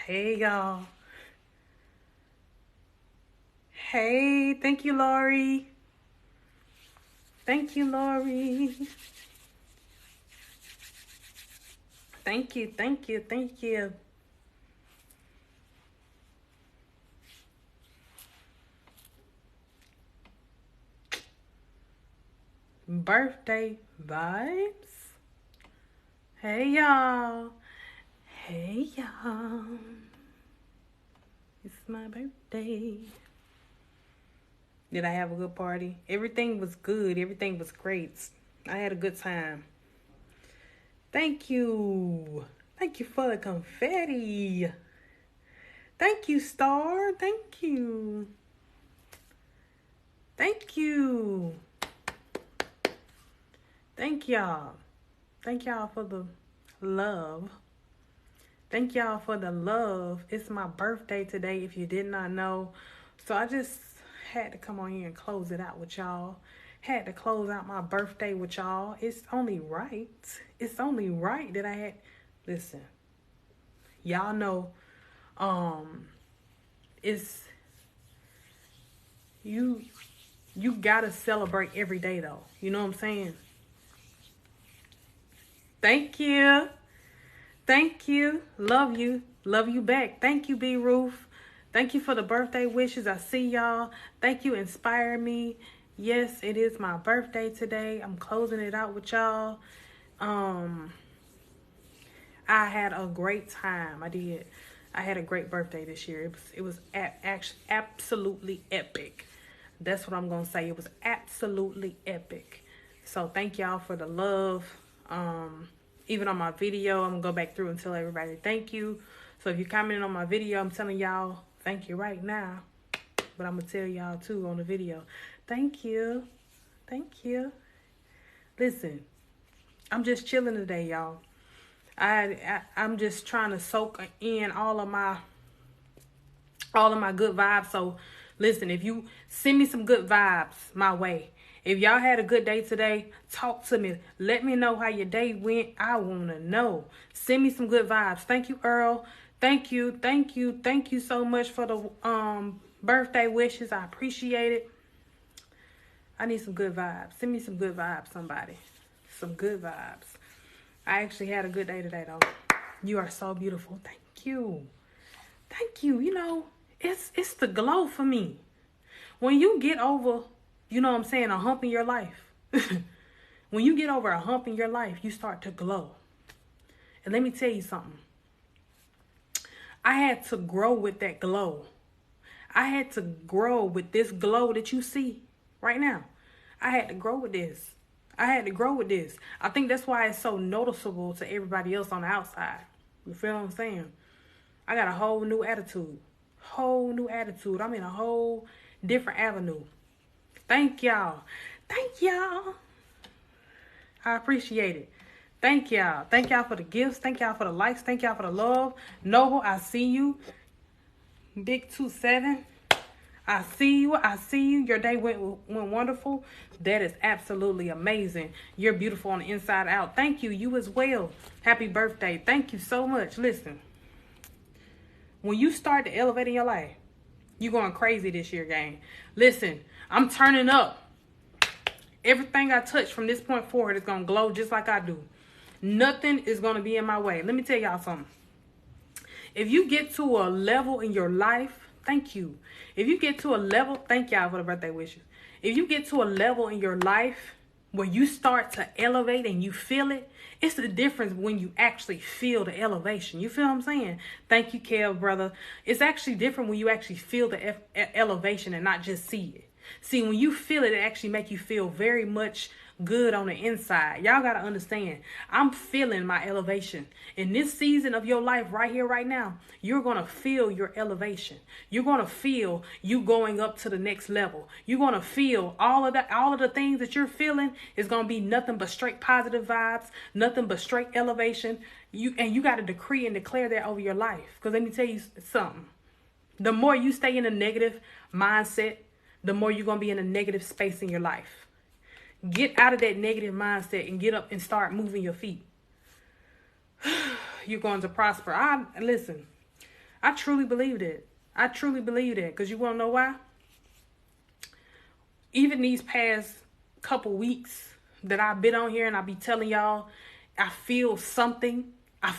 Hey, y'all. Hey, thank you, Lori. Thank you, Lori. Thank you, thank you, thank you. Birthday vibes. Hey, y'all. Hey, y'all. It's my birthday. Did I have a good party? Everything was good. Everything was great. I had a good time. Thank you. Thank you for the confetti. Thank you, Star. Thank you. Thank you. Thank y'all. Thank y'all for the love. Thank y'all for the love. It's my birthday today, if you did not know. So I just had to come on here and close it out with y'all. Had to close out my birthday with y'all. It's only right. It's only right that I had. Listen, y'all know, it's you. You gotta celebrate every day, though. You know what I'm saying? Thank you. Thank you. Love you. Love you back. Thank you, B. Ruth. Thank you for the birthday wishes. I see y'all. Thank you. Inspire me. Yes, it is my birthday today. I'm closing it out with y'all. I had a great time. I did. I had a great birthday this year. It was actually absolutely epic. That's what I'm gonna say. It was absolutely epic. So thank y'all for the love. Even on my video, I'm gonna go back through and tell everybody thank you. So if you're commenting on my video, I'm telling y'all thank you right now. But I'm gonna tell y'all too on the video. Thank you. Thank you. Listen, I'm just chilling today, y'all. I'm just trying to soak in all of my good vibes. So listen, if you send me some good vibes my way, if y'all had a good day today, talk to me. Let me know how your day went. I want to know. Send me some good vibes. Thank you, Earl. Thank you. Thank you. Thank you so much for the birthday wishes. I appreciate it. I need some good vibes. Send me some good vibes, somebody. Some good vibes. I actually had a good day today, though. You are so beautiful. Thank you. Thank you. You know, it's the glow for me. When you get over, you know what I'm saying, a hump in your life. When you get over a hump in your life, you start to glow. And let me tell you something. I had to grow with that glow. I had to grow with this glow that you see right now. I had to grow with this. I had to grow with this. I think that's why it's so noticeable to everybody else on the outside. You feel what I'm saying? I got a whole new attitude. Whole new attitude. I'm in a whole different avenue. Thank y'all. Thank y'all. I appreciate it. Thank y'all. Thank y'all for the gifts. Thank y'all for the likes. Thank y'all for the love. Noble, I see you. Big 27. I see you. I see you. Your day went wonderful. That is absolutely amazing. You're beautiful on the inside out. Thank you. You as well. Happy birthday. Thank you so much. Listen, when you start to elevate in your life, you're going crazy this year, gang. Listen, I'm turning up. Everything I touch from this point forward is going to glow just like I do. Nothing is going to be in my way. Let me tell y'all something. If you get to a level in your life, thank you. If you get to a level, thank y'all for the birthday wishes. If you get to a level in your life where you start to elevate and you feel it, it's the difference when you actually feel the elevation. You feel what I'm saying? Thank you, Kev, brother. It's actually different when you actually feel the elevation and not just see it. See, when you feel it, it actually make you feel very much good on the inside. Y'all got to understand, I'm feeling my elevation. In this season of your life right here, right now, you're going to feel your elevation. You're going to feel you going up to the next level. You're going to feel all of the things that you're feeling is going to be nothing but straight positive vibes, nothing but straight elevation. You got to decree and declare that over your life. Because let me tell you something. The more you stay in a negative mindset, the more you're going to be in a negative space in your life. Get out of that negative mindset and get up and start moving your feet. You're going to prosper. Listen, I truly believe that. I truly believe that. Because you want to know why? Even these past couple weeks that I've been on here and I be telling y'all, I feel something. I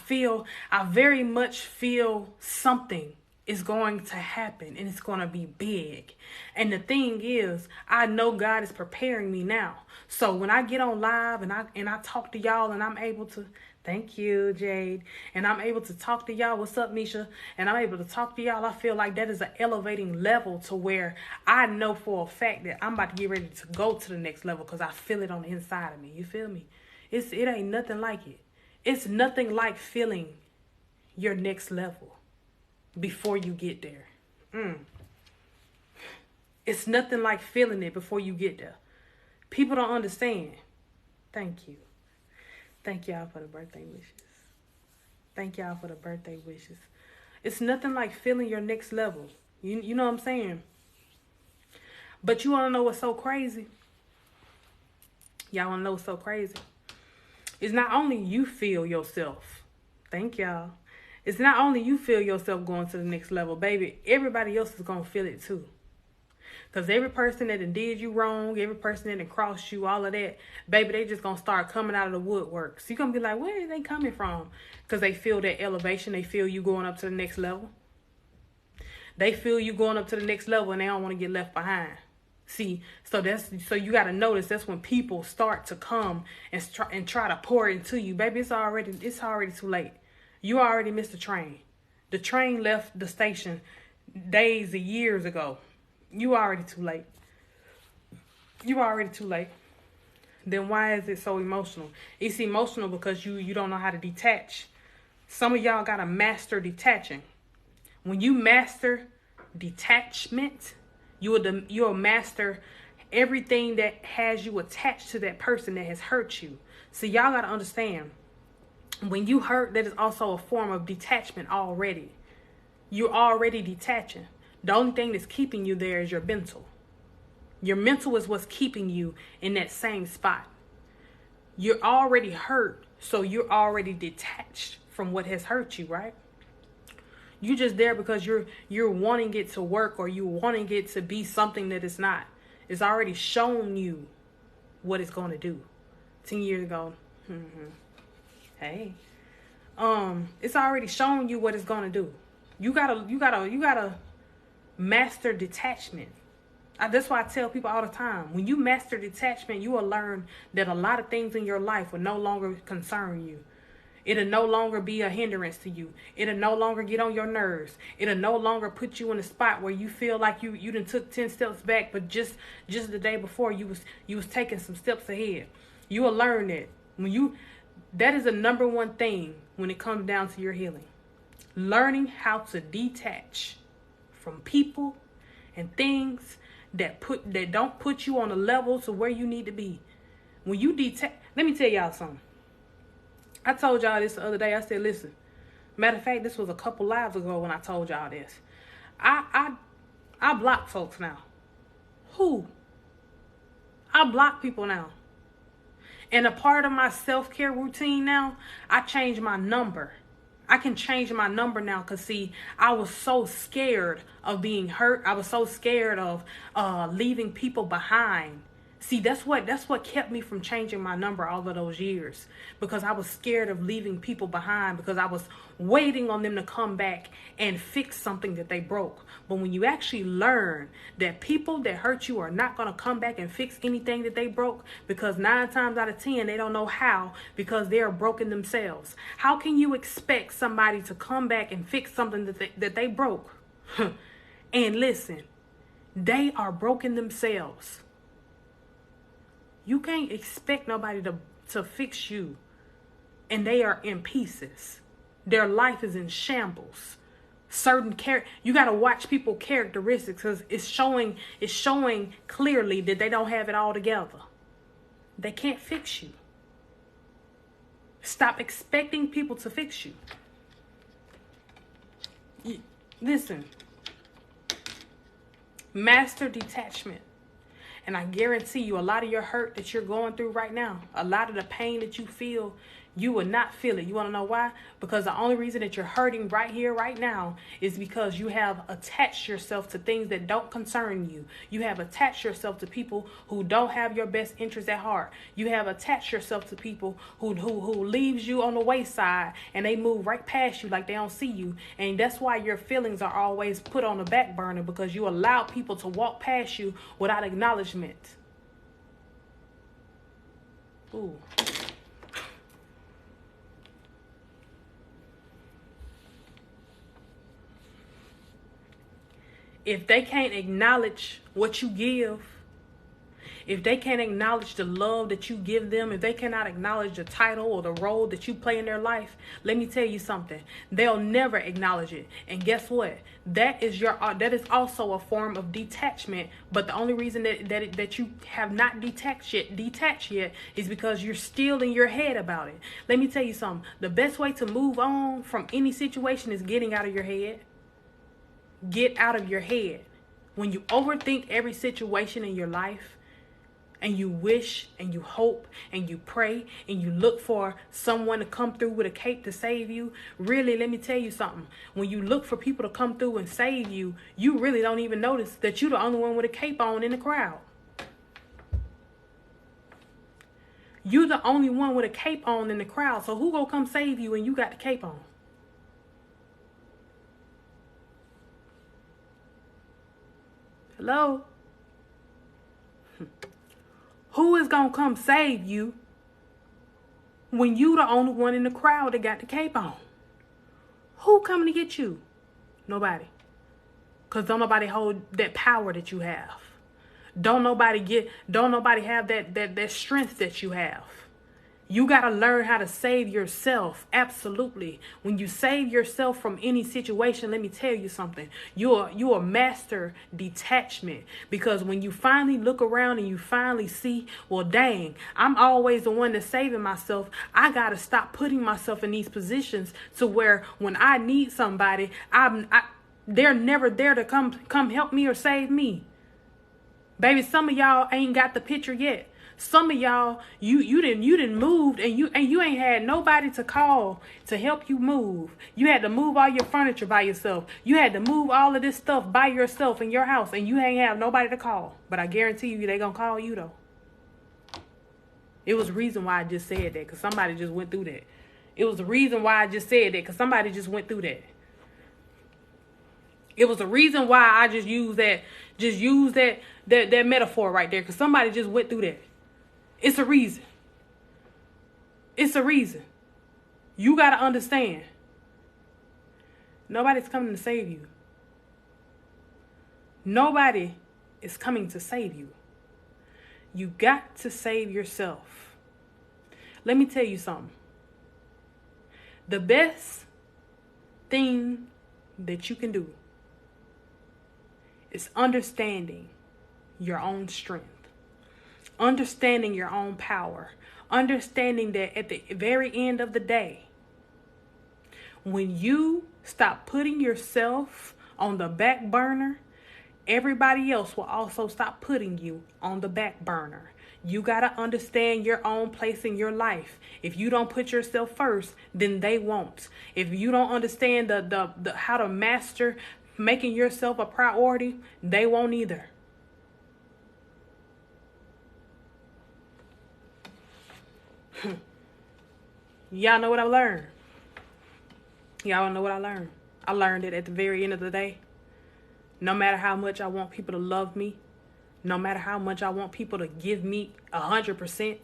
very much feel something is going to happen and it's going to be big. And the thing is, I know God is preparing me now. So when I get on live and I talk to y'all and I'm able to, thank you, Jade, and I'm able to talk to y'all, what's up, Misha? And I'm able to talk to y'all, I feel like that is an elevating level to where I know for a fact that I'm about to get ready to go to the next level because I feel it on the inside of me. You feel me? It ain't nothing like it. It's nothing like feeling your next level before you get there. It's nothing like feeling it before you get there. People don't understand. Thank you. Thank y'all for the birthday wishes. Thank y'all for the birthday wishes. It's nothing like feeling your next level. You know what I'm saying? But you want to know what's so crazy? Y'all want to know what's so crazy? It's not only you feel yourself. Thank y'all. It's not only you feel yourself going to the next level, baby. Everybody else is going to feel it too. Because every person that did you wrong, every person that crossed you, all of that, baby, they just going to start coming out of the woodwork. So you're going to be like, where are they coming from? Because they feel that elevation. They feel you going up to the next level. They feel you going up to the next level and they don't want to get left behind. See, so you got to notice that's when people start to come and try to pour into you. Baby, it's already too late. You already missed the train. The train left the station days and years ago. You already too late. You already too late. Then why is it so emotional? It's emotional because you don't know how to detach. Some of y'all got to master detaching. When you master detachment, you'll master everything that has you attached to that person that has hurt you. So y'all got to understand, when you hurt, that is also a form of detachment already. You're already detaching. The only thing that's keeping you there is your mental. Your mental is what's keeping you in that same spot. You're already hurt, so you're already detached from what has hurt you, right? You're just there because you're wanting it to work or you wanting it to be something that it's not. It's already shown you what it's going to do. 10 years ago. Hey. It's already shown you what it's going to do. You gotta master detachment. That's why I tell people all the time, when you master detachment, you will learn that a lot of things in your life will no longer concern you. It'll no longer be a hindrance to you. It'll no longer get on your nerves. It'll no longer put you in a spot where you feel like you done took 10 steps back, but just the day before you was taking some steps ahead. You will learn that that is the number one thing when it comes down to your healing. Learning how to detach from people and things that don't put you on a level to where you need to be. When you detach, let me tell y'all something. I told y'all this the other day. I said, listen, matter of fact, this was a couple lives ago when I told y'all this. I block folks now. Who? I block people now. And a part of my self-care routine now, I changed my number. I can change my number now because, see, I was so scared of being hurt. I was so scared of leaving people behind. See, that's what kept me from changing my number all of those years, because I was scared of leaving people behind, because I was waiting on them to come back and fix something that they broke. But when you actually learn that people that hurt you are not going to come back and fix anything that they broke, because 9 times out of 10, they don't know how, because they are broken themselves. How can you expect somebody to come back and fix something that they broke? And listen, they are broken themselves. You can't expect nobody to fix you, and they are in pieces. Their life is in shambles. You got to watch people's characteristics, because it's showing clearly that they don't have it all together. They can't fix you. Stop expecting people to fix you. Listen. Master detachment. And I guarantee you, a lot of your hurt that you're going through right now, a lot of the pain that you feel, You will not feel it. You want to know why? Because the only reason that you're hurting right here, right now, is because you have attached yourself to things that don't concern you. You have attached yourself to people who don't have your best interests at heart. You have attached yourself to people who leaves you on the wayside, and they move right past you like they don't see you. And that's why your feelings are always put on the back burner, because you allow people to walk past you without acknowledgement. Ooh. If they can't acknowledge what you give, if they can't acknowledge the love that you give them, if they cannot acknowledge the title or the role that you play in their life, let me tell you something. They'll never acknowledge it. And guess what? That is also a form of detachment. But the only reason that you have not detached yet is because you're still in your head about it. Let me tell you something. The best way to move on from any situation is getting out of your head. Get out of your head. When you overthink every situation in your life, and you wish and you hope and you pray and you look for someone to come through with a cape to save you, really, let me tell you something. When you look for people to come through and save you, you really don't even notice that you're the only one with a cape on in the crowd. You're the only one with a cape on in the crowd. So who gonna come save you when you got the cape on? Hello? Who is going to come save you when you the only one in the crowd that got the cape on? Who coming to get you? Nobody. Because don't nobody hold that power that you have. Don't nobody have that strength that you have. You got to learn how to save yourself. Absolutely. When you save yourself from any situation, let me tell you something. You're master detachment. Because when you finally look around and you finally see, well, dang, I'm always the one that's saving myself. I got to stop putting myself in these positions to where when I need somebody, they're never there to come help me or save me. Baby, some of y'all ain't got the picture yet. Some of y'all, you didn't move and you ain't had nobody to call to help you move. You had to move all your furniture by yourself. You had to move all of this stuff by yourself in your house, and you ain't have nobody to call. But I guarantee you they gonna call you though. It was the reason why I just said that, because somebody just went through that. It was the reason why I just said that, because somebody just went through that. It was the reason why I just used that metaphor right there, because somebody just went through that. It's a reason. It's a reason. You got to understand. Nobody's coming to save you. Nobody is coming to save you. You got to save yourself. Let me tell you something. The best thing that you can do is understanding your own strength. Understanding your own power. Understanding that at the very end of the day, when you stop putting yourself on the back burner, everybody else will also stop putting you on the back burner. You got to understand your own place in your life. If you don't put yourself first, then they won't. If you don't understand the how to master making yourself a priority, they won't either. Y'all know what I learned? Y'all know what I learned? I learned that at the very end of the day, no matter how much I want people to love me, no matter how much I want people to give me 100%,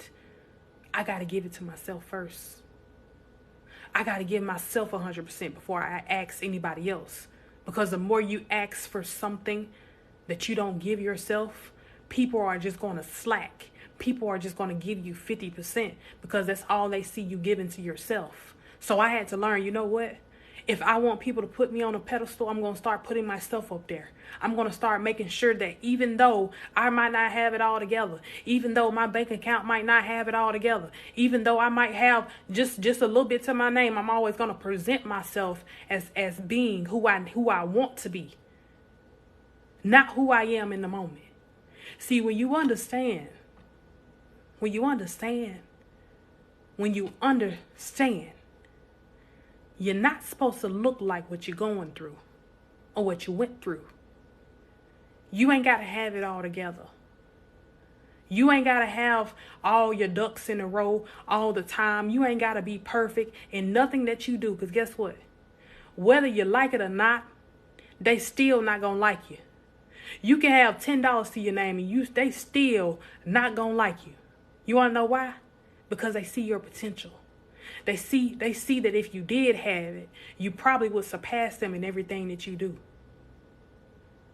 I got to give it to myself first. I got to give myself 100% before I ask anybody else. Because the more you ask for something that you don't give yourself, people are just going to slack. People are just going to give you 50% because that's all they see you giving to yourself. So I had to learn, you know what? If I want people to put me on a pedestal, I'm going to start putting myself up there. I'm going to start making sure that even though I might not have it all together, even though my bank account might not have it all together, even though I might have just a little bit to my name, I'm always going to present myself as being who I want to be, not who I am in the moment. See, when you understand when you understand you're not supposed to look like what you're going through or what you went through. You ain't got to have it all together. You ain't got to have all your ducks in a row all the time. You ain't got to be perfect in nothing that you do. Because guess what? Whether you like it or not, they still not going to like you. You can have $10 to your name and they still not going to like you. You want to know why? Because they see your potential. They see that if you did have it, you probably would surpass them in everything that you do.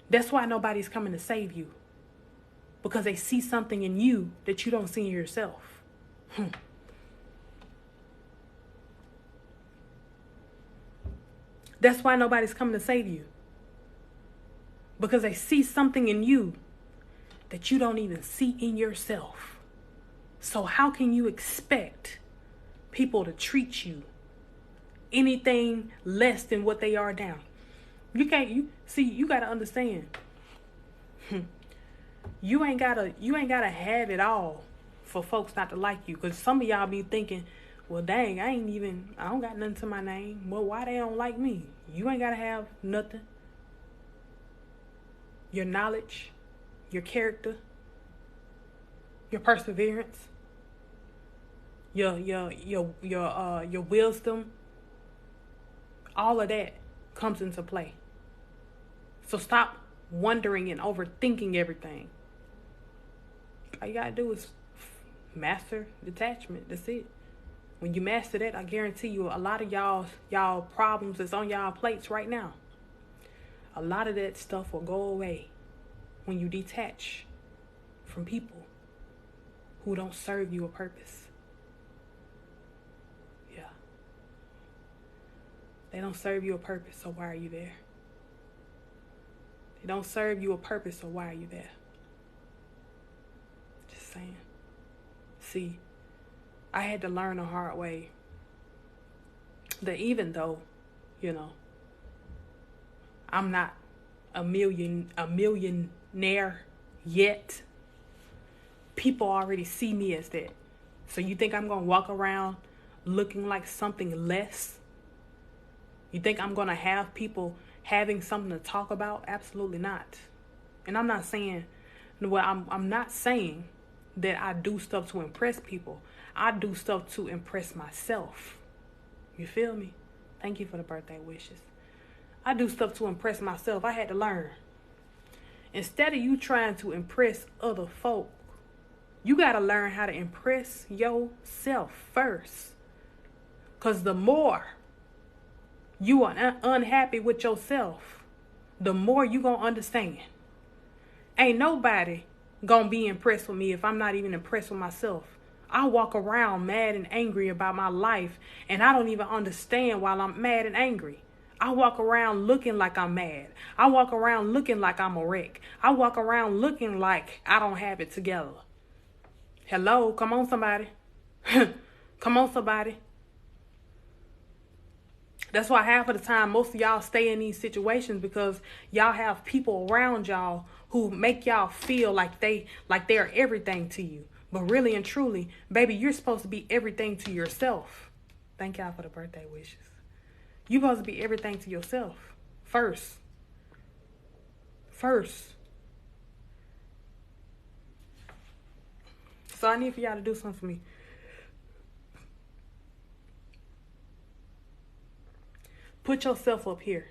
That's why nobody's coming to save you. Because they see something in you that you don't see in yourself. That's why nobody's coming to save you. Because they see something in you that you don't even see in yourself. So how can you expect people to treat you anything less than what they are now? You gotta understand. You ain't gotta have it all for folks not to like you. Because some of y'all be thinking, well, dang, I don't got nothing to my name. Well, why they don't like me? You ain't gotta have nothing. Your knowledge, your character, your perseverance, your wisdom, all of that comes into play. So stop wondering and overthinking everything. All you gotta do is master detachment. That's it. When you master that, I guarantee you a lot of y'all problems that's on y'all plates right now, a lot of that stuff will go away when you detach from people who don't serve you a purpose. Yeah. They don't serve you a purpose, so why are you there? They don't serve you a purpose, so why are you there? Just saying. See, I had to learn the hard way that even though, I'm not a millionaire yet, people already see me as that. So you think I'm going to walk around looking like something less? You think I'm going to have people having something to talk about? Absolutely not. And I'm not saying, I'm not saying that I do stuff to impress people. I do stuff to impress myself. You feel me? Thank you for the birthday wishes. I do stuff to impress myself. I had to learn. Instead of you trying to impress other folk, you got to learn how to impress yourself first. Because the more you are unhappy with yourself, the more you going to understand. Ain't nobody going to be impressed with me if I'm not even impressed with myself. I walk around mad and angry about my life, and I don't even understand why I'm mad and angry. I walk around looking like I'm mad. I walk around looking like I'm a wreck. I walk around looking like I don't have it together. Hello, come on somebody. Come on somebody. That's why half of the time most of y'all stay in these situations, because y'all have people around y'all who make y'all feel like they're everything to you. But really and truly, baby, you're supposed to be everything to yourself. Thank y'all for the birthday wishes. You're supposed to be everything to yourself first. So I need for y'all to do something for me. Put yourself up here.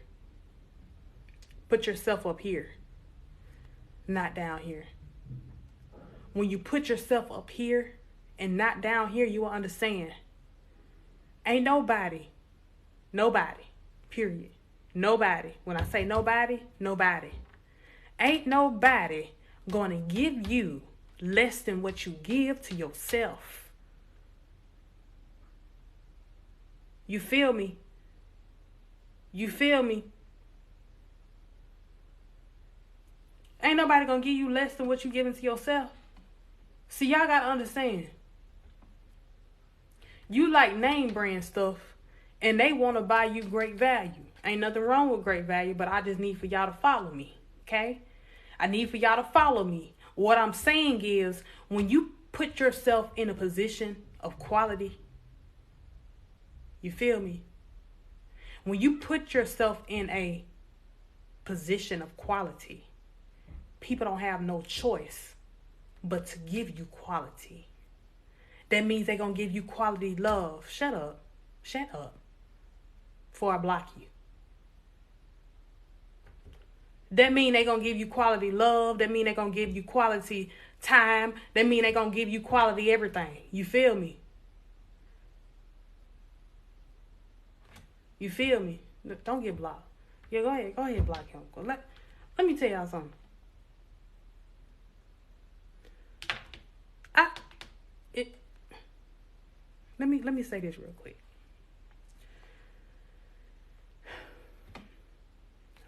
Put yourself up here. Not down here. When you put yourself up here and not down here, you will understand. Ain't nobody, period. Nobody. When I say nobody. Ain't nobody gonna give you less than what you give to yourself. You feel me? Ain't nobody gonna give you less than what you giving to yourself. See, y'all gotta understand. You like name brand stuff, and they want to buy you great value. Ain't nothing wrong with great value, but I just need for y'all to follow me, okay? I need for y'all to follow me. What I'm saying is, when you put yourself in a position of quality, You feel me? When you put yourself in a position of quality, people don't have no choice but to give you quality. That means they're going to give you quality love. Shut up. Shut up. Before I block you. That means they're going to give you quality love. That means they're going to give you quality time. That means they're going to give you quality everything. You feel me? You feel me? Don't get blocked. Yeah, go ahead. Go ahead, block him. Let me tell y'all something. Let me say this real quick.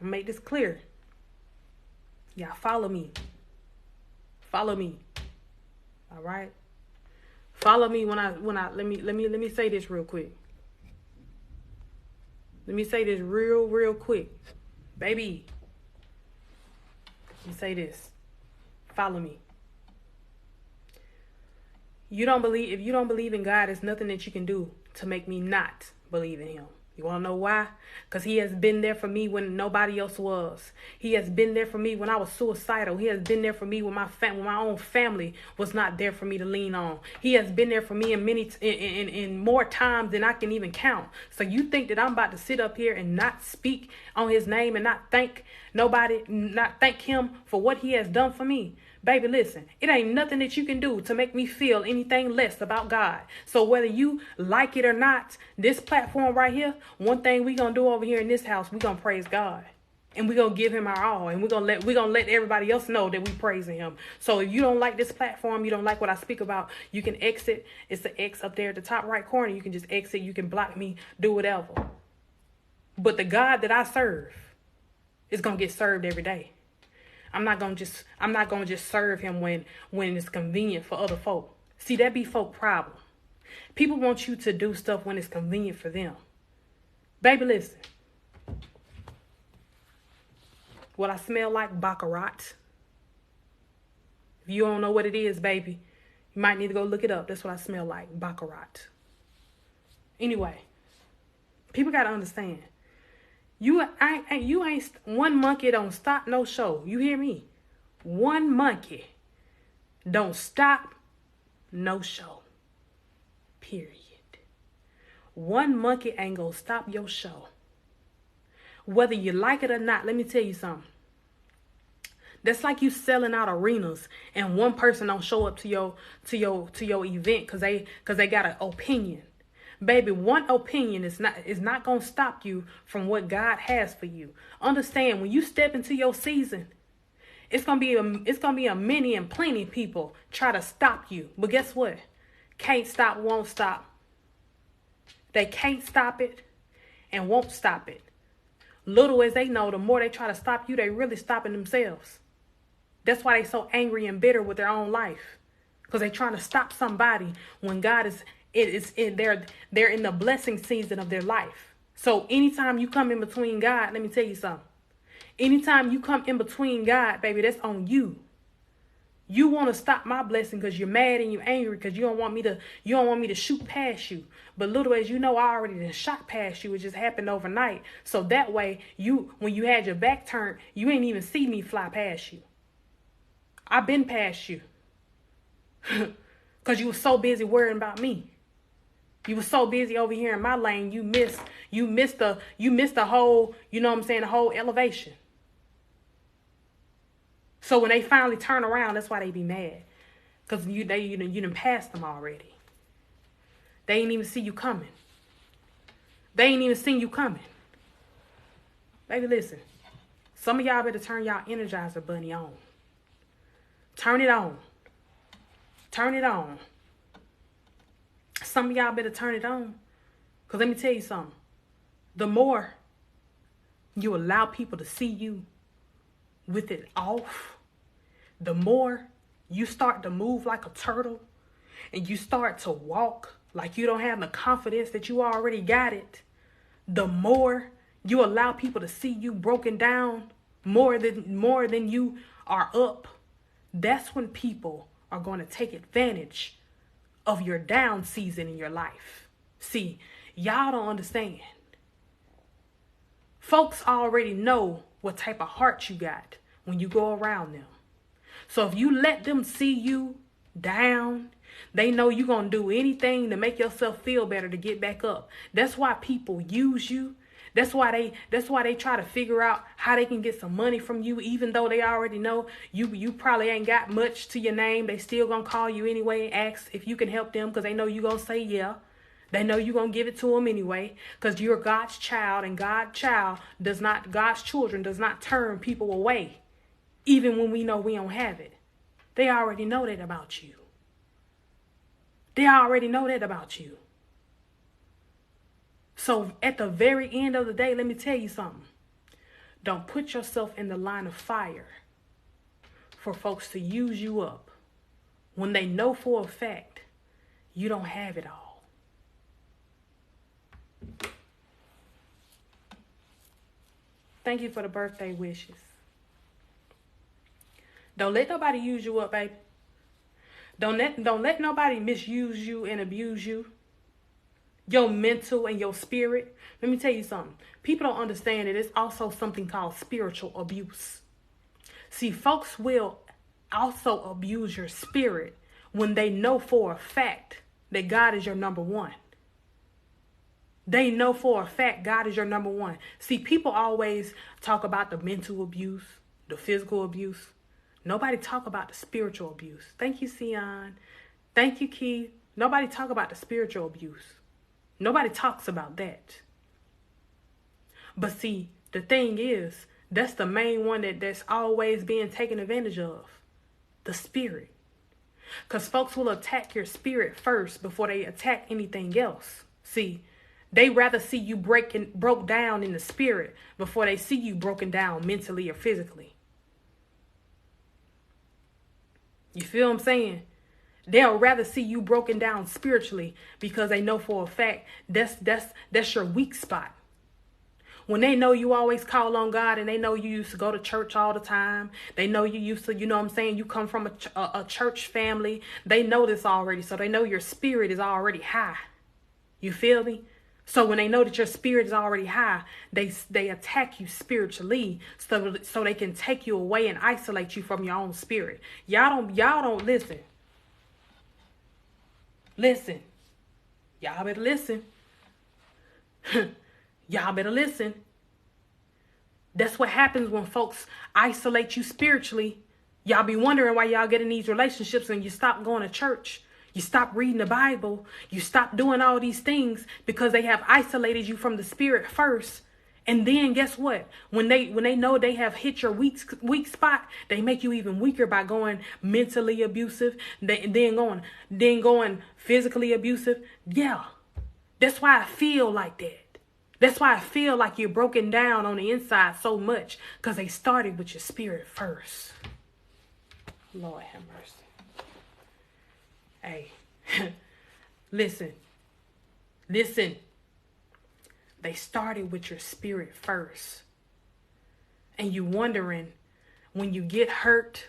I'll make this clear. Y'all follow me. Follow me. All right? Follow me when I let me say this real quick. Let me say this real quick. Baby. Let me say this. Follow me. If you don't believe in God, there's nothing that you can do to make me not believe in him. You want to know why? Because he has been there for me when nobody else was. He has been there for me when I was suicidal. He has been there for me when my own family was not there for me to lean on. He has been there for me in more times than I can even count. So you think that I'm about to sit up here and not speak on his name and not thank him for what he has done for me? Baby, listen, it ain't nothing that you can do to make me feel anything less about God. So whether you like it or not, this platform right here, one thing we gonna do over here in this house, we gonna praise God. And we gonna give him our all. And we gonna let everybody else know that we praising him. So if you don't like this platform, you don't like what I speak about, you can exit. It's the X up there at the top right corner. You can just exit. You can block me, do whatever. But the God that I serve is gonna get served every day. I'm not gonna just serve him when it's convenient for other folk. See, that be folk problem. People want you to do stuff when it's convenient for them. Baby, listen. What I smell like? Baccarat. If you don't know what it is, baby, you might need to go look it up. That's what I smell like. Baccarat. Anyway, people gotta understand. You ain't one monkey don't stop no show. You hear me? One monkey don't stop no show. Period. One monkey ain't gonna stop your show. Whether you like it or not, let me tell you something. That's like you selling out arenas and one person don't show up to your event because they got an opinion. Baby, one opinion is not gonna stop you from what God has for you. Understand, when you step into your season, it's gonna be a many and plenty people try to stop you. But guess what? Can't stop, won't stop. They can't stop it and won't stop it. Little as they know, the more they try to stop you, they really stopping themselves. That's why they so angry and bitter with their own life, because they trying to stop somebody when God is. They're in the blessing season of their life. So anytime you come in between God, let me tell you something. Anytime you come in between God, baby, that's on you. You want to stop my blessing because you're mad and you're angry because you don't want me to shoot past you. But little as you know, I already done shot past you. It just happened overnight. So that way, when you had your back turned, you ain't even see me fly past you. I've been past you. Because you were so busy worrying about me. You were so busy over here in my lane, you missed the whole, you know what I'm saying, the whole elevation. So when they finally turn around, that's why they be mad. Because you done passed them already. They ain't even see you coming. They ain't even seen you coming. Baby, listen. Some of y'all better turn y'all Energizer bunny on. Turn it on. Turn it on. Some of y'all better turn it on. Because let me tell you something. The more you allow people to see you with it off, the more you start to move like a turtle and you start to walk like you don't have the confidence that you already got it, the more you allow people to see you broken down more than you are up, that's when people are going to take advantage of your down season in your life. See, Y'all don't understand. Folks already know what type of heart you got when you go around them. So if you let them see you down, they know you're going to do anything to make yourself feel better to get back up. That's why people use you. That's why they try to figure out how they can get some money from you, even though they already know you probably ain't got much to your name. They still going to call you anyway and ask if you can help them because they know you going to say yeah. They know you're going to give it to them anyway because you're God's child, and God's children does not turn people away, even when we know we don't have it. They already know that about you. They already know that about you. So at the very end of the day, let me tell you something. Don't put yourself in the line of fire for folks to use you up when they know for a fact you don't have it all. Thank you for the birthday wishes. Don't let nobody use you up, baby. Don't let nobody misuse you and abuse you. Your mental and your spirit. Let me tell you something. People don't understand it. It's also something called spiritual abuse. See, folks will also abuse your spirit when they know for a fact that God is your number one. They know for a fact God is your number one. See, people always talk about the mental abuse, the physical abuse. Nobody talk about the spiritual abuse. Thank you, Sion. Thank you, Keith. Nobody talk about the spiritual abuse. Nobody talks about that. But see, the thing is, that's the main one that's always being taken advantage of. The spirit. Because folks will attack your spirit first before they attack anything else. See, they rather see you broke down in the spirit before they see you broken down mentally or physically. You feel what I'm saying? They'll rather see you broken down spiritually because they know for a fact that's your weak spot. When they know you always call on God and they know you used to go to church all the time. They know you used to, you know what I'm saying, you come from a church family. They know this already. So they know your spirit is already high. You feel me? So when they know that your spirit is already high, they attack you spiritually so they can take you away and isolate you from your own spirit. Y'all don't listen. Listen. Y'all better listen. Y'all better listen. That's what happens when folks isolate you spiritually. Y'all be wondering why y'all get in these relationships and you stop going to church. You stop reading the Bible. You stop doing all these things because they have isolated you from the spirit first. And then guess what? When they know they have hit your weak spot, they make you even weaker by going mentally abusive, then going physically abusive. Yeah. That's why I feel like that. That's why I feel like you're broken down on the inside so much, because they started with your spirit first. Lord have mercy. Hey, listen. They started with your spirit first. And you wondering, when you get hurt,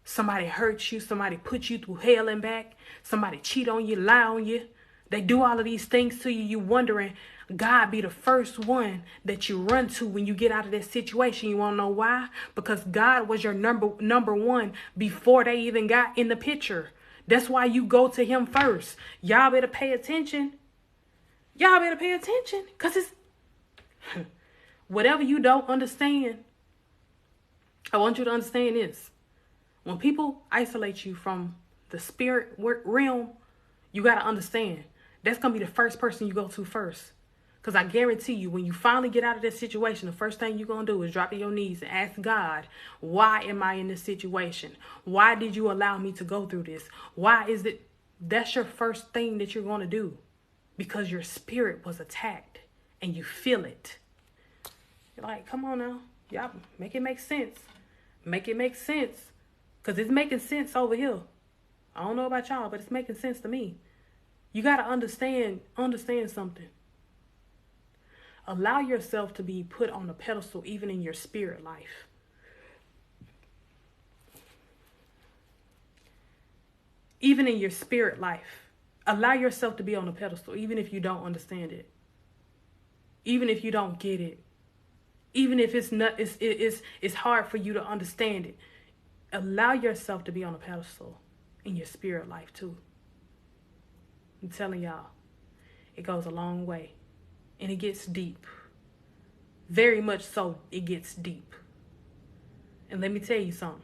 somebody hurts you, somebody puts you through hell and back, somebody cheat on you, lie on you, they do all of these things to you, you wondering, God be the first one that you run to when you get out of that situation. You want to know why? Because God was your number one before they even got in the picture. That's why you go to him first. Y'all better pay attention. Y'all better pay attention. Because it's whatever you don't understand. I want you to understand this. When people isolate you from the spirit realm, you got to understand. That's going to be the first person you go to first. Because I guarantee you, when you finally get out of this situation, the first thing you're going to do is drop to your knees and ask God, why am I in this situation? Why did you allow me to go through this? Why is it? That's your first thing that you're going to do. Because your spirit was attacked and you feel it. You're like, come on now. Y'all make it make sense. Make it make sense. Because it's making sense over here. I don't know about y'all, but it's making sense to me. You got to understand something. Allow yourself to be put on a pedestal even in your spirit life. Even in your spirit life. Allow yourself to be on a pedestal even if you don't understand it. Even if you don't get it. Even if it's hard for you to understand it. Allow yourself to be on a pedestal in your spirit life too. I'm telling y'all, it goes a long way. And it gets deep. Very much so, it gets deep. And let me tell you something.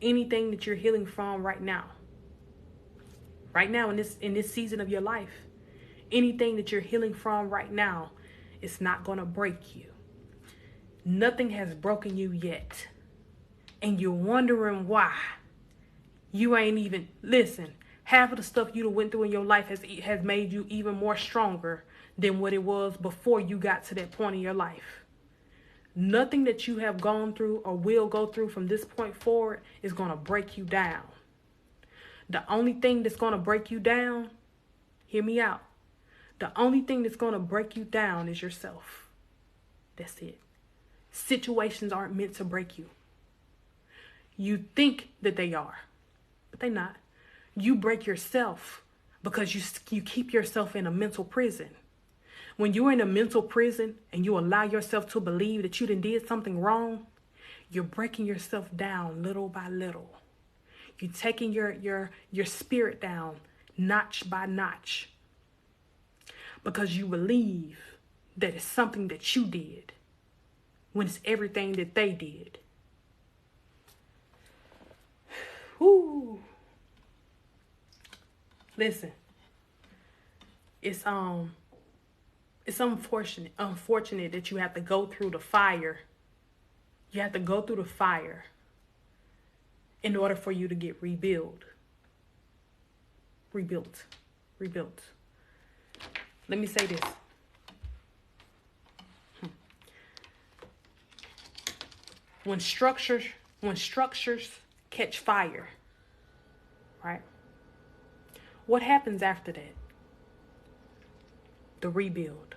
Anything that you're healing from right now in this season of your life, anything that you're healing from right now, it's not going to break you. Nothing has broken you yet. And you're wondering why. You ain't even, listen, half of the stuff you went through in your life has made you even more stronger than what it was before you got to that point in your life. Nothing that you have gone through or will go through from this point forward is going to break you down. The only thing that's going to break you down, hear me out. The only thing that's going to break you down is yourself. That's it. Situations aren't meant to break you. You think that they are, but they're not. You break yourself because you keep yourself in a mental prison. When you're in a mental prison and you allow yourself to believe that you did something wrong, you're breaking yourself down little by little. You're taking your spirit down notch by notch because you believe that it's something that you did when it's everything that they did. Whoo. Listen, it's unfortunate that you have to go through the fire. You have to go through the fire in order for you to get rebuilt. Let me say this. When structures catch fire, right? What happens after that? The rebuild.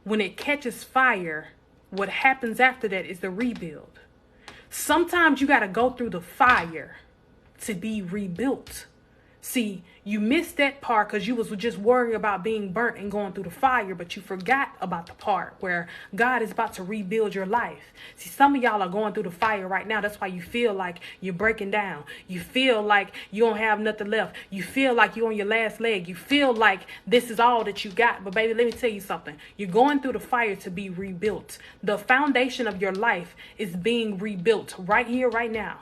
When it catches fire, what happens after that is the rebuild. Sometimes you got to go through the fire to be rebuilt. See, you missed that part because you was just worrying about being burnt and going through the fire, but you forgot about the part where God is about to rebuild your life. See, some of y'all are going through the fire right now. That's why you feel like you're breaking down. You feel like you don't have nothing left. You feel like you're on your last leg. You feel like this is all that you got. But baby, let me tell you something. You're going through the fire to be rebuilt. The foundation of your life is being rebuilt right here, right now.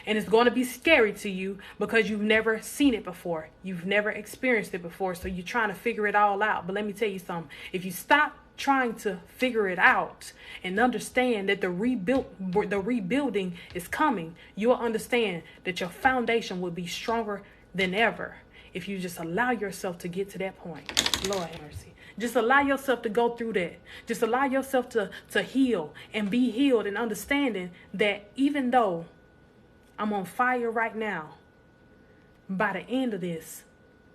And it's going to be scary to you because you've never seen it before. You've never experienced it before. So you're trying to figure it all out. But let me tell you something. If you stop trying to figure it out and understand that the rebuilding is coming, you'll understand that your foundation will be stronger than ever if you just allow yourself to get to that point. Lord have mercy. Just allow yourself to go through that. Just allow yourself to heal and be healed and understanding that even though I'm on fire right now, by the end of this,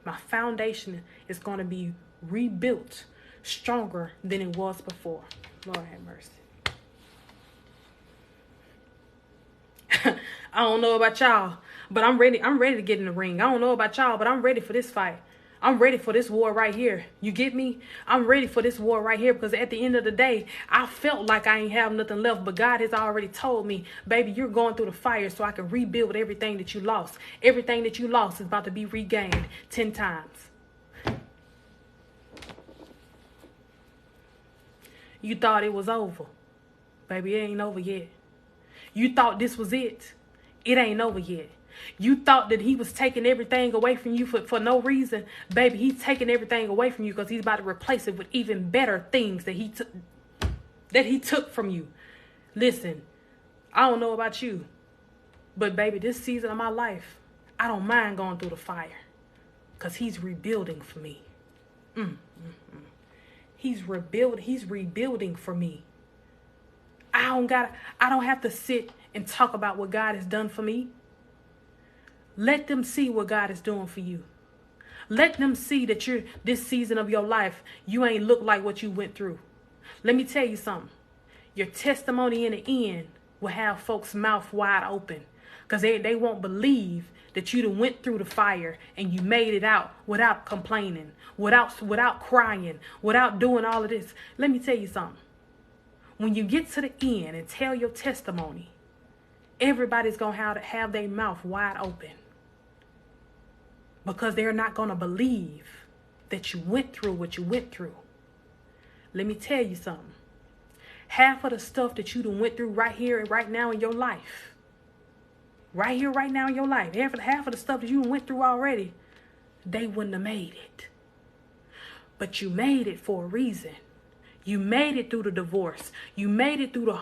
my foundation is going to be rebuilt stronger than it was before. Lord have mercy. I don't know about y'all, but I'm ready. I'm ready to get in the ring. I don't know about y'all, but I'm ready for this fight. I'm ready for this war right here. You get me? I'm ready for this war right here because at the end of the day, I felt like I ain't have nothing left. But God has already told me, baby, you're going through the fire so I can rebuild everything that you lost. Everything that you lost is about to be regained 10 times. You thought it was over. Baby, it ain't over yet. You thought this was it. It ain't over yet. You thought that he was taking everything away from you for no reason. Baby, he's taking everything away from you because he's about to replace it with even better things that he took from you. Listen, I don't know about you, but baby, this season of my life, I don't mind going through the fire because he's rebuilding for me. He's rebuilding for me. I don't have to sit and talk about what God has done for me. Let them see what God is doing for you. Let them see that this season of your life, you ain't look like what you went through. Let me tell you something. Your testimony in the end will have folks' mouth wide open Because they won't believe that you done went through the fire and you made it out without complaining, without crying, without doing all of this. Let me tell you something. When you get to the end and tell your testimony, everybody's going to have their mouth wide open. Because they're not going to believe that you went through what you went through. Let me tell you something. Half of the stuff that you done went through right here and right now in your life, right here, right now in your life, half of the stuff that you went through already, they wouldn't have made it. But you made it for a reason. You made it through the divorce. You made it through the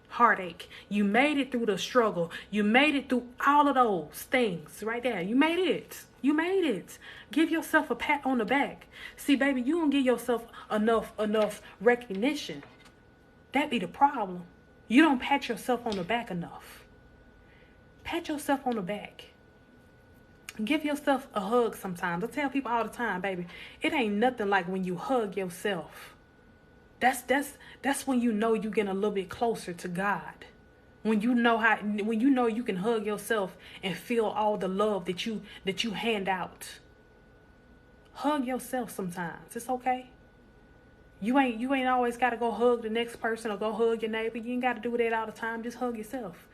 heartache. You made it through the struggle. You made it through all of those things right there. You made it. You made it. Give yourself a pat on the back. See, baby, you don't give yourself enough recognition. That be the problem. You don't pat yourself on the back enough. Pat yourself on the back. Give yourself a hug sometimes. I tell people all the time, baby, it ain't nothing like when you hug yourself. That's when you know you're getting a little bit closer to God. When you know you can hug yourself and feel all the love that you hand out. Hug yourself sometimes. It's okay. You ain't always got to go hug the next person or go hug your neighbor. You ain't got to do that all the time. Just hug yourself.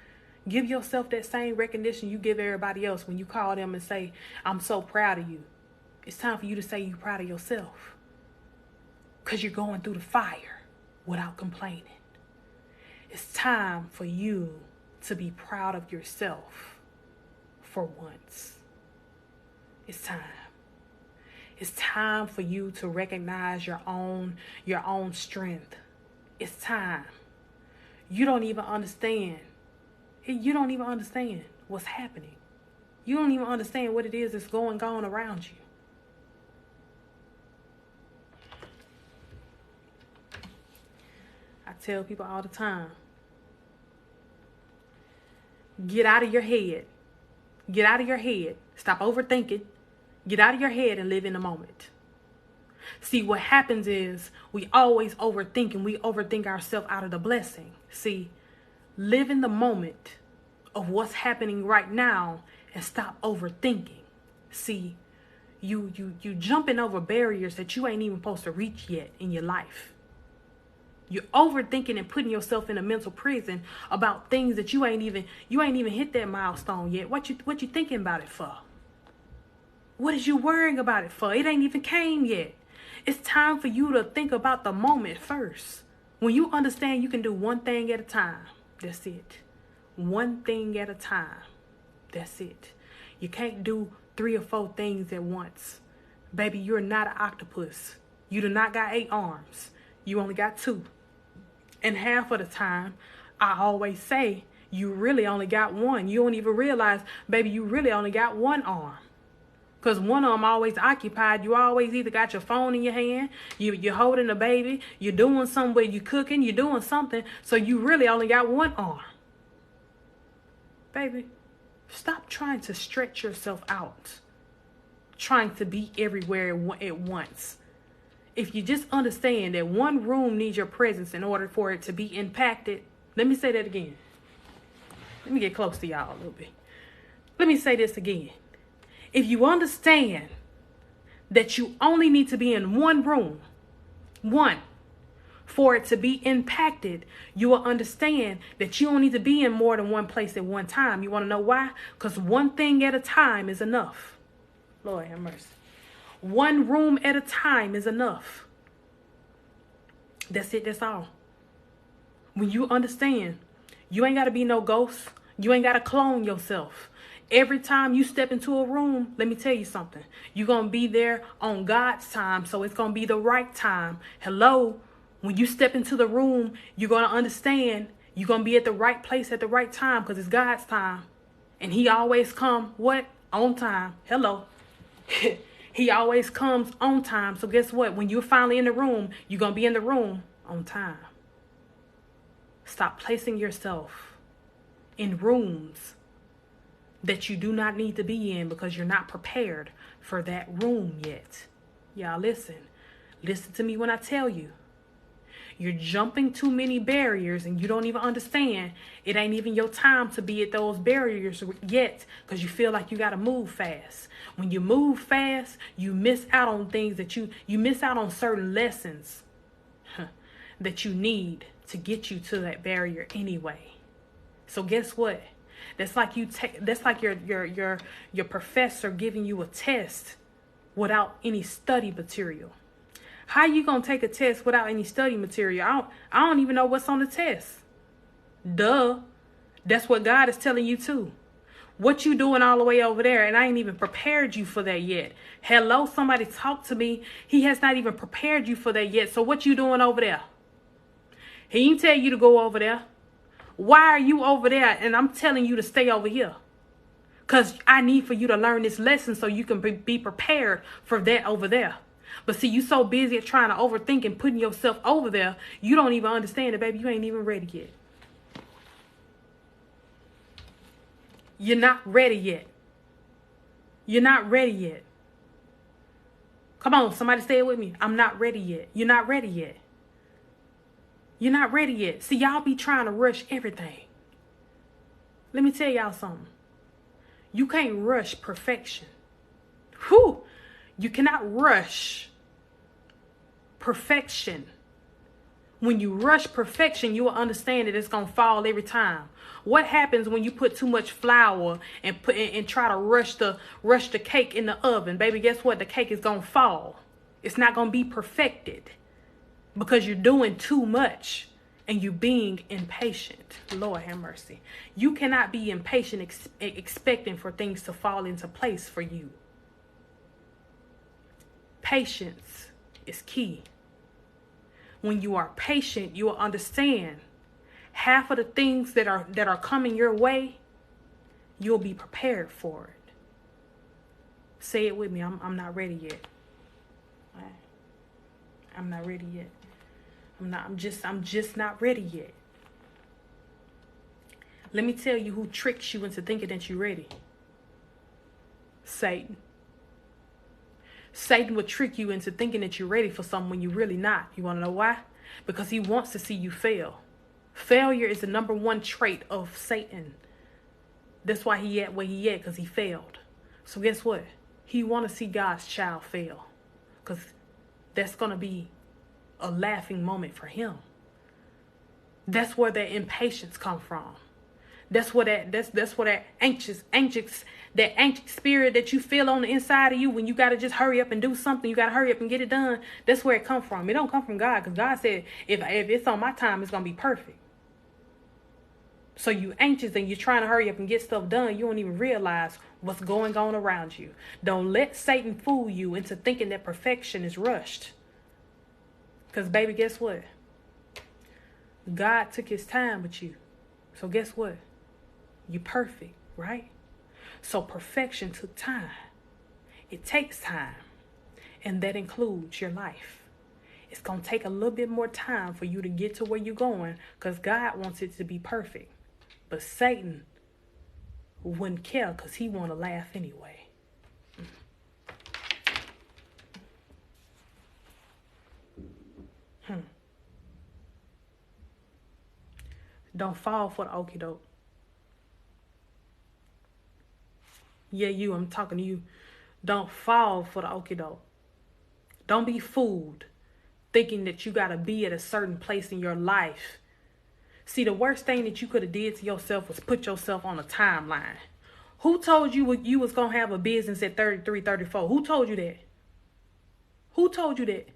Give yourself that same recognition you give everybody else when you call them and say, I'm so proud of you. It's time for you to say you're proud of yourself. Because you're going through the fire without complaining. It's time for you to be proud of yourself for once. It's time. It's time for you to recognize your own strength. It's time. You don't even understand. You don't even understand what's happening. You don't even understand what it is that's going on around you. I tell people all the time, get out of your head. Get out of your head. Stop overthinking. Get out of your head and live in the moment. See, what happens is we always overthink and we overthink ourselves out of the blessing. See, live in the moment of what's happening right now and stop overthinking. See, you jumping over barriers that you ain't even supposed to reach yet in your life. You're overthinking and putting yourself in a mental prison about things that you ain't even hit that milestone yet. What you thinking about it for? What is you worrying about it for? It ain't even came yet. It's time for you to think about the moment first. When you understand you can do one thing at a time, that's it. One thing at a time, that's it. You can't do 3 or 4 things at once. Baby, you're not an octopus. You do not got 8 arms. You only got 2. And half of the time, I always say, you really only got 1. You don't even realize, baby, you really only got 1 arm. Because one arm always occupied. You always either got your phone in your hand, you're holding a baby, you're doing something where you're cooking, you're doing something. So you really only got 1 arm. Baby, stop trying to stretch yourself out. Trying to be everywhere at once. If you just understand that one room needs your presence in order for it to be impacted. Let me say that again. Let me get close to y'all a little bit. Let me say this again. If you understand that you only need to be in one room, for it to be impacted, you will understand that you don't need to be in more than one place at one time. You want to know why? Because one thing at a time is enough. Lord have mercy. One room at a time is enough. That's it. That's all. When you understand, you ain't got to be no ghost. You ain't got to clone yourself. Every time you step into a room, let me tell you something. You're going to be there on God's time, so it's going to be the right time. Hello? When you step into the room, you're going to understand you're going to be at the right place at the right time because it's God's time. And he always come, what? On time. Hello? He always comes on time. So guess what? When you're finally in the room, you're going to be in the room on time. Stop placing yourself in rooms that you do not need to be in because you're not prepared for that room yet. Y'all listen. Listen to me when I tell you. You're jumping too many barriers and you don't even understand. It ain't even your time to be at those barriers yet because you feel like you got to move fast. When you move fast, you miss out on things that you miss out on certain lessons that you need to get you to that barrier anyway. So guess what? That's like your professor giving you a test without any study material. How you gonna take a test without any study material? I don't even know what's on the test. Duh. That's what God is telling you too. What you doing all the way over there, and I ain't even prepared you for that yet. Hello, somebody talk to me. He has not even prepared you for that yet. So what you doing over there? He didn't tell you to go over there. Why are you over there and I'm telling you to stay over here? Because I need for you to learn this lesson so you can be prepared for that over there. But see, you so busy at trying to overthink and putting yourself over there, you don't even understand it, baby. You ain't even ready yet. You're not ready yet. You're not ready yet. Come on, somebody say it with me. I'm not ready yet. You're not ready yet. You're not ready yet. See, y'all be trying to rush everything. Let me tell y'all something. You can't rush perfection. Whew. You cannot rush perfection. When you rush perfection, you will understand that it's going to fall every time. What happens when you put too much flour and try to rush the cake in the oven? Baby, guess what? The cake is going to fall. It's not going to be perfected because you're doing too much and you being impatient. Lord have mercy. You cannot be impatient expecting for things to fall into place for you. Patience is key. When you are patient, you will understand half of the things that are coming your way, you'll be prepared for it. Say it with me. I'm not ready yet. I'm not ready yet. I'm just not ready yet. Let me tell you who tricks you into thinking that you're ready. Satan. Satan will trick you into thinking that you're ready for something when you're really not. You want to know why? Because he wants to see you fail. Failure is the number one trait of Satan. That's why he at where he at, because he failed. So guess what? He want to see God's child fail. Because that's going to be a laughing moment for him. That's where that impatience come from. That's where that anxious spirit that you feel on the inside of you when you got to just hurry up and do something. You got to hurry up and get it done. That's where it come from. It don't come from God, because God said, if it's on my time, it's going to be perfect. So you anxious and you're trying to hurry up and get stuff done. You don't even realize what's going on around you. Don't let Satan fool you into thinking that perfection is rushed. Because baby, guess what? God took his time with you. So guess what? You're perfect, right? So perfection took time. It takes time. And that includes your life. It's going to take a little bit more time for you to get to where you're going, because God wants it to be perfect. But Satan wouldn't care, because he want to laugh anyway. Don't fall for the okie doke. Yeah, I'm talking to you. Don't fall for the okie doke. Don't be fooled thinking that you got to be at a certain place in your life. See, the worst thing that you could have did to yourself was put yourself on a timeline. Who told you you was going to have a business at 33, 34? Who told you that? Who told you that?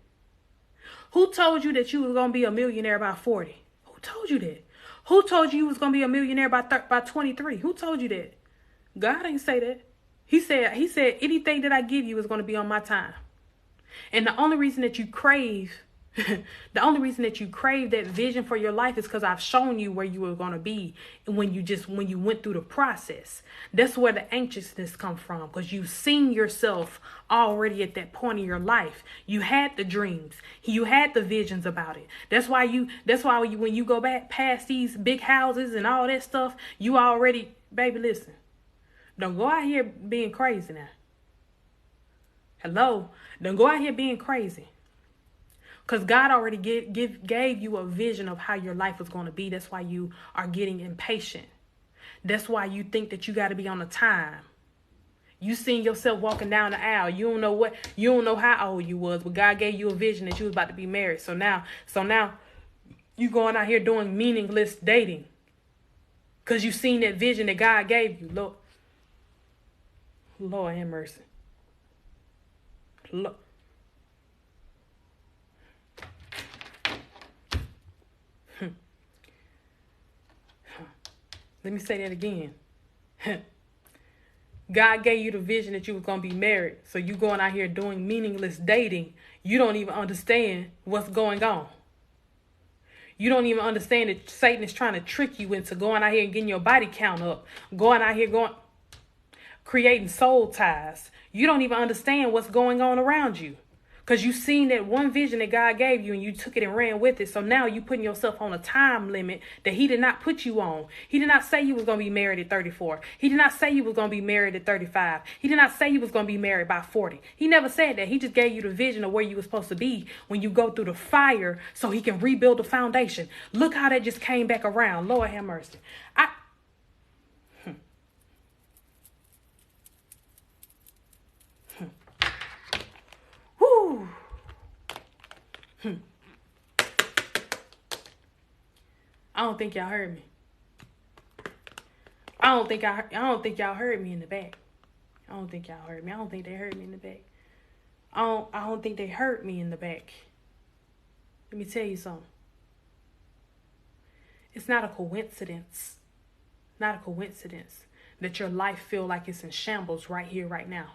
Who told you that you was going to be a millionaire by 40? Who told you that? Who told you was going to be a millionaire by 23? Who told you that? God ain't say that. He said anything that I give you is going to be on my time. And the only reason that you crave that vision for your life is because I've shown you where you were going to be when you went through the process. That's where the anxiousness comes from, because you've seen yourself already at that point in your life. You had the dreams. You had the visions about it. That's why when you go back past these big houses and all that stuff, you already, baby, listen. Don't go out here being crazy now. Hello? Don't go out here being crazy. Because God already gave you a vision of how your life was going to be. That's why you are getting impatient. That's why you think that you got to be on a time. You seen yourself walking down the aisle. You don't know how old you was, but God gave you a vision that you was about to be married. So now you going out here doing meaningless dating. Because you seen that vision that God gave you. Lord have mercy. Lord. Let me say that again. God gave you the vision that you was going to be married. So you going out here doing meaningless dating. You don't even understand what's going on. You don't even understand that Satan is trying to trick you into going out here and getting your body count up. Going out here creating soul ties. You don't even understand what's going on around you. Because you seen that one vision that God gave you and you took it and ran with it. So now you putting yourself on a time limit that he did not put you on. He did not say you was going to be married at 34. He did not say you was going to be married at 35. He did not say you was going to be married by 40. He never said that. He just gave you the vision of where you were supposed to be when you go through the fire so he can rebuild the foundation. Look how that just came back around. Lord have mercy. Whoo. I don't think y'all heard me. I don't think y'all heard me in the back. I don't think y'all heard me. I don't think they heard me in the back. I don't think they heard me in the back. Let me tell you something. It's not a coincidence. Not a coincidence that your life feel like it's in shambles right here, right now.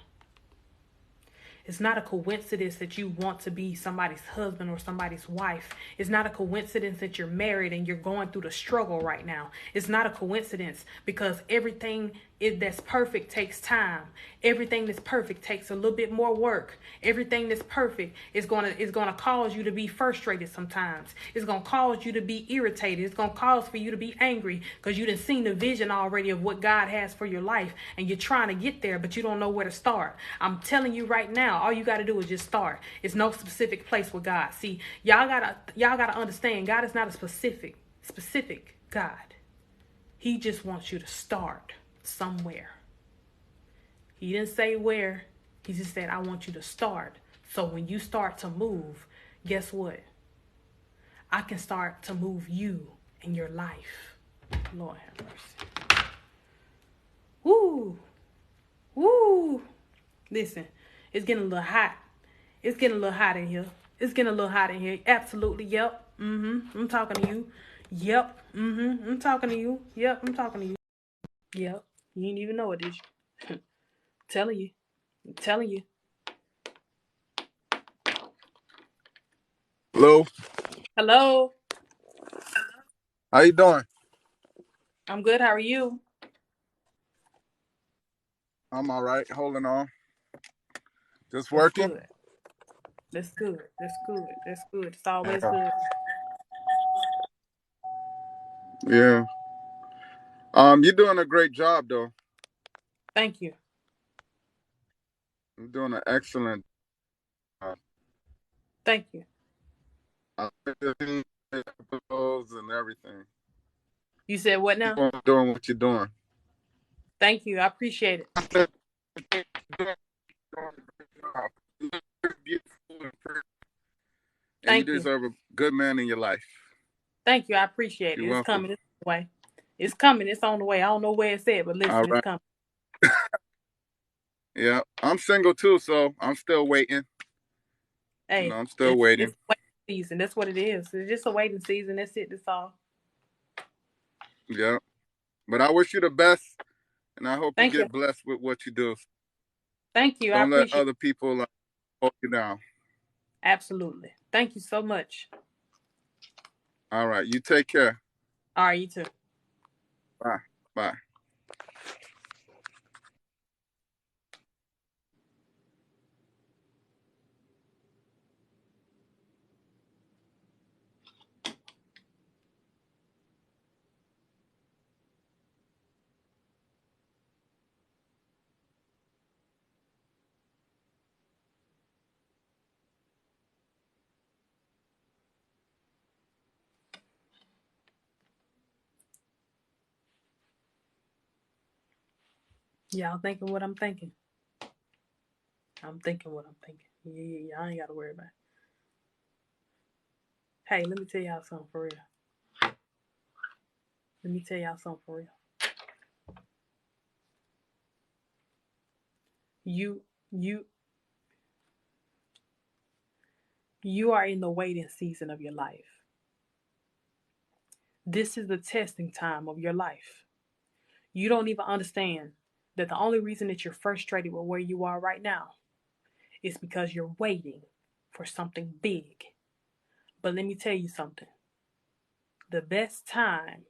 It's not a coincidence that you want to be somebody's husband or somebody's wife. It's not a coincidence that you're married and you're going through the struggle right now. It's not a coincidence because everything that's perfect takes time. Everything that's perfect takes a little bit more work. Everything that's perfect is gonna cause you to be frustrated sometimes. It's gonna cause you to be irritated. It's gonna cause for you to be angry because you done seen the vision already of what God has for your life and you're trying to get there, but you don't know where to start. I'm telling you right now, all you gotta do is just start. It's no specific place with God. See, y'all gotta understand, God is not a specific God. He just wants you to start somewhere. He didn't say where. He just said, I want you to start. So when you start to move, guess what? I can start to move you in your life. Lord have mercy. Woo. Woo. Listen, it's getting a little hot. It's getting a little hot in here. It's getting a little hot in here. Absolutely. Yep. I'm talking to you. Yep. I'm talking to you. Yep. I'm talking to you. Yep. You didn't even know it, did you? Telling you. I'm telling you. Hello. Hello. How you doing? I'm good. How are you? I'm all right. Holding on. Just That's working. good. That's good. That's good. That's good. It's always Yeah. good. Yeah. You're doing a great job, though. Thank you. You're doing an excellent job. Thank you. I like to see episodes and everything. You said what Keep now? on doing what you're doing. Thank you. I appreciate it. I said, you're doing a great job. You look very beautiful and pretty, and you Thank you. deserve a good man in your life. Thank you. I appreciate it. You're It's welcome. coming. It's on the way. It's coming. It's on the way. I don't know where it's at, but All listen, it's right. coming. Yeah. I'm single too, so I'm still waiting. Hey, I'm still it's waiting. a waiting season. That's what it is. It's just a waiting season. That's it. That's all. Yeah. But I wish you the best, and I hope you Thank you. get blessed with what you do. Thank you. I Don't let appreciate it. other people hold you down. Absolutely. Thank you so much. All right. You take care. All right, you too. Bye. Bye. Y'all thinking what I'm thinking? I'm thinking what I'm thinking. Yeah, I ain't got to worry about it. Hey, let me tell y'all something for real. Let me tell y'all something for real. You, you, you are in the waiting season of your life. This is the testing time of your life. You don't even understand that the only reason that you're frustrated with where you are right now is because you're waiting for something big. But let me tell you something. The best time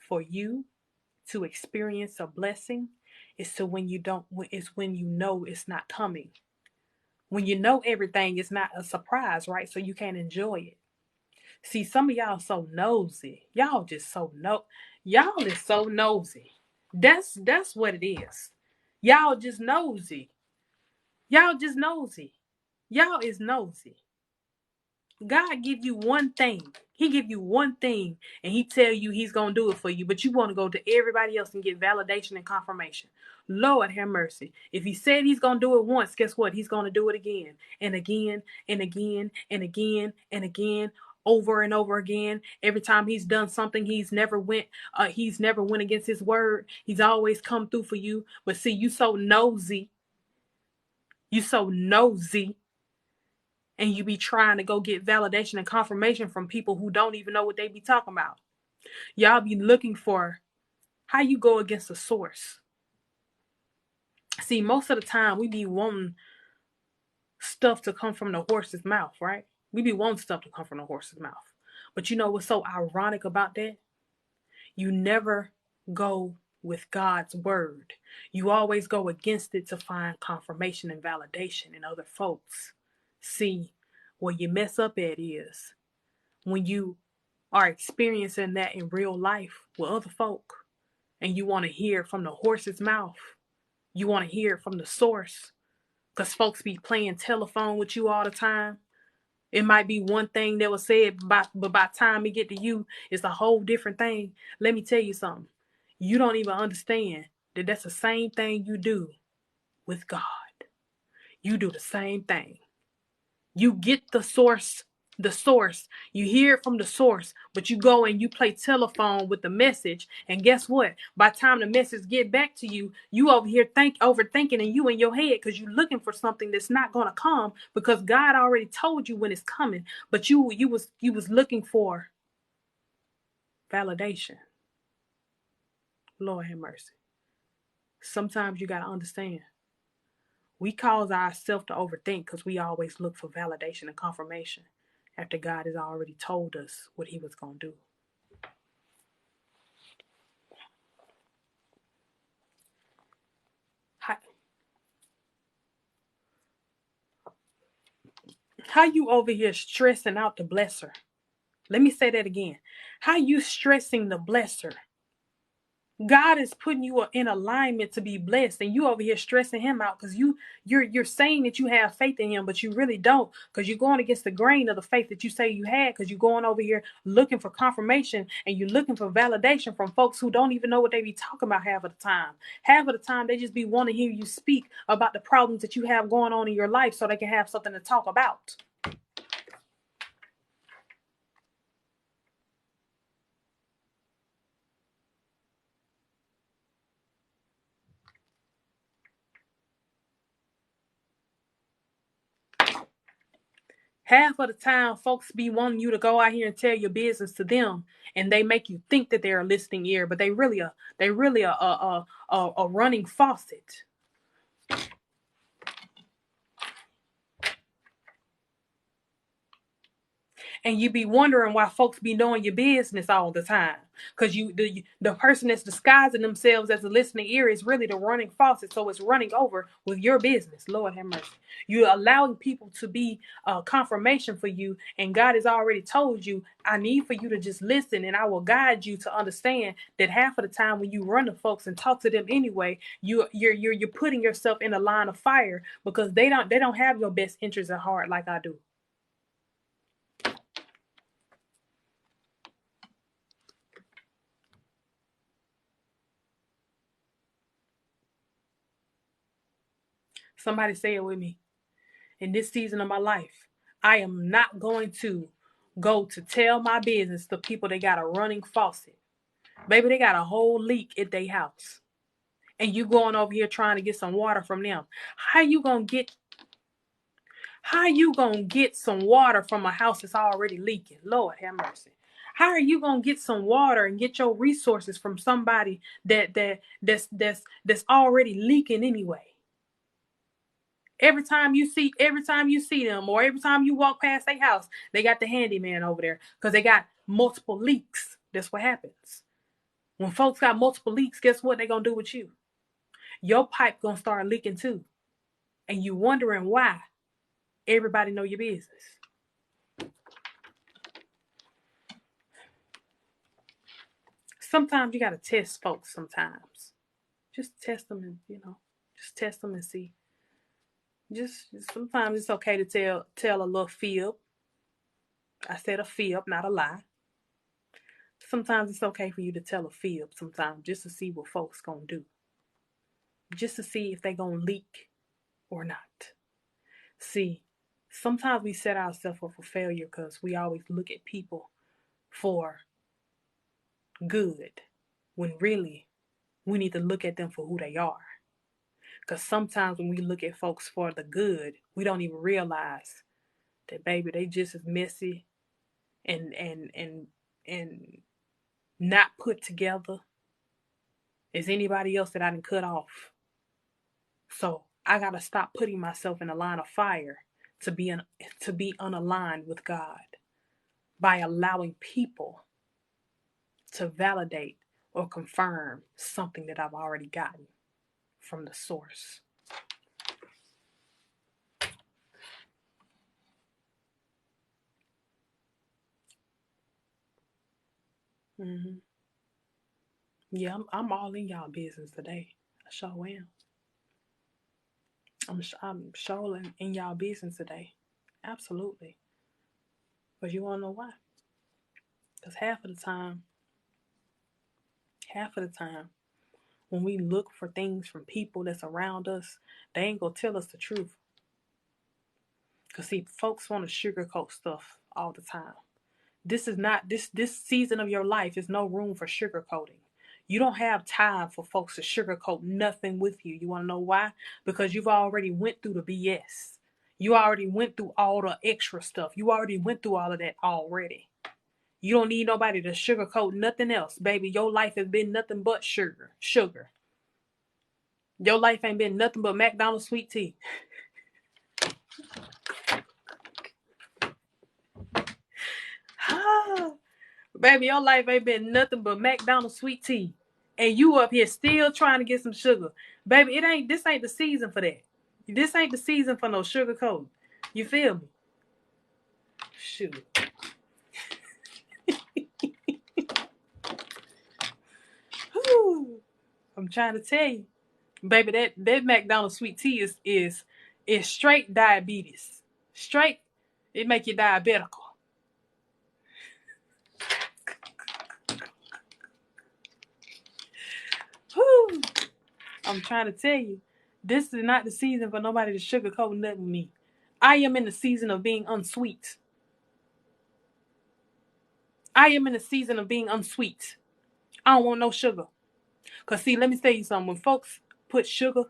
for you to experience a blessing is to when you don't is when you know it's not coming. When you know everything is not a surprise, right? So you can't enjoy it. See, some of y'all so nosy. Y'all is so nosy. That's what it is. Y'all just nosy. Y'all just nosy. Y'all is nosy. God give you one thing. He give you one thing and he tell you he's going to do it for you, but you want to go to everybody else and get validation and confirmation. Lord have mercy. If he said he's going to do it once, guess what? He's going to do it again and again and again and again and again, over and over again. Every time he's done something, he's never went against his word. He's always come through for you. But see, you so nosy. You so nosy. And you be trying to go get validation and confirmation from people who don't even know what they be talking about. Y'all be looking for how you go against the source. See, most of the time we be wanting stuff to come from the horse's mouth, right? We be wanting stuff to come from the horse's mouth. But you know what's so ironic about that? You never go with God's word. You always go against it to find confirmation and validation in other folks. See, where you mess up at is when you are experiencing that in real life with other folk and you want to hear it from the horse's mouth. You want to hear it from the source because folks be playing telephone with you all the time. It might be one thing that was said, but by the time it get to you, it's a whole different thing. Let me tell you something. You don't even understand that that's the same thing you do with God. You do the same thing. You get the source, you hear it from the source, but you go and you play telephone with the message. And guess what? By the time the message get back to you, you over here overthinking and you in your head because you're looking for something that's not going to come because God already told you when it's coming. But you was looking for validation. Lord have mercy. Sometimes you got to understand. We cause ourselves to overthink because we always look for validation and confirmation after God has already told us what he was going to do. How you over here stressing out the blesser? Let me say that again. How you stressing the blesser? God is putting you in alignment to be blessed, and you over here stressing him out because you're saying that you have faith in him, but you really don't because you're going against the grain of the faith that you say you had because you're going over here looking for confirmation and you're looking for validation from folks who don't even know what they be talking about half of the time. Half of the time, they just be wanting to hear you speak about the problems that you have going on in your life so they can have something to talk about. Half of the time, folks be wanting you to go out here and tell your business to them, and they make you think that they're a listening ear, but they really a running faucet. And you be wondering why folks be knowing your business all the time. Because the person that's disguising themselves as a listening ear is really the running faucet. So it's running over with your business. Lord have mercy. You're allowing people to be confirmation for you. And God has already told you, I need for you to just listen and I will guide you to understand that half of the time when you run to folks and talk to them anyway, you're putting yourself in a line of fire because they don't have your best interests at heart like I do. Somebody say it with me. In this season of my life, I am not going to go to tell my business to people that got a running faucet. Baby, they got a whole leak at their house. And you going over here trying to get some water from them. How you gonna get some water from a house that's already leaking? Lord have mercy. How are you gonna get some water and get your resources from somebody that's already leaking anyway? Every time you see them, or every time you walk past their house, they got the handyman over there because they got multiple leaks. That's what happens. When folks got multiple leaks, guess what they gonna do with you? Your pipe gonna start leaking too. And you wondering why everybody know your business. Sometimes you gotta test folks sometimes. Just test them and, just test them and see. Just sometimes it's okay to tell a little fib. I said a fib, not a lie. Sometimes it's okay for you to tell a fib sometimes just to see what folks gonna do. Just to see if they gonna leak or not. See, sometimes we set ourselves up for failure because we always look at people for good when really we need to look at them for who they are. Because sometimes when we look at folks for the good, we don't even realize that, baby, they just as messy and not put together as anybody else that I done cut off. So I gotta stop putting myself in a line of fire to be unaligned with God by allowing people to validate or confirm something that I've already gotten from the source. Mm-hmm. Yeah, I'm all in y'all business today. I sure am. I'm sure in y'all business today. Absolutely. But you wanna know why? Because half of the time, when we look for things from people that's around us, they ain't gonna tell us the truth. Because see, folks want to sugarcoat stuff all the time. This is not, this season of your life is no room for sugarcoating. You don't have time for folks to sugarcoat nothing with you. You want to know why? Because you've already went through the BS. You already went through all the extra stuff. You already went through all of that already. You don't need nobody to sugarcoat nothing else. Baby, your life has been nothing but sugar. Your life ain't been nothing but McDonald's sweet tea. Baby, your life ain't been nothing but McDonald's sweet tea. And you up here still trying to get some sugar. Baby, this ain't the season for that. This ain't the season for no sugar coat. You feel me? Shoot. I'm trying to tell you. Baby, that McDonald's sweet tea is straight diabetes. Straight, it make you diabetical. Whew. I'm trying to tell you, this is not the season for nobody to sugarcoat nothing with me. I am in the season of being unsweet. I am in the season of being unsweet. I don't want no sugar. Because see, let me tell you something. When folks put sugar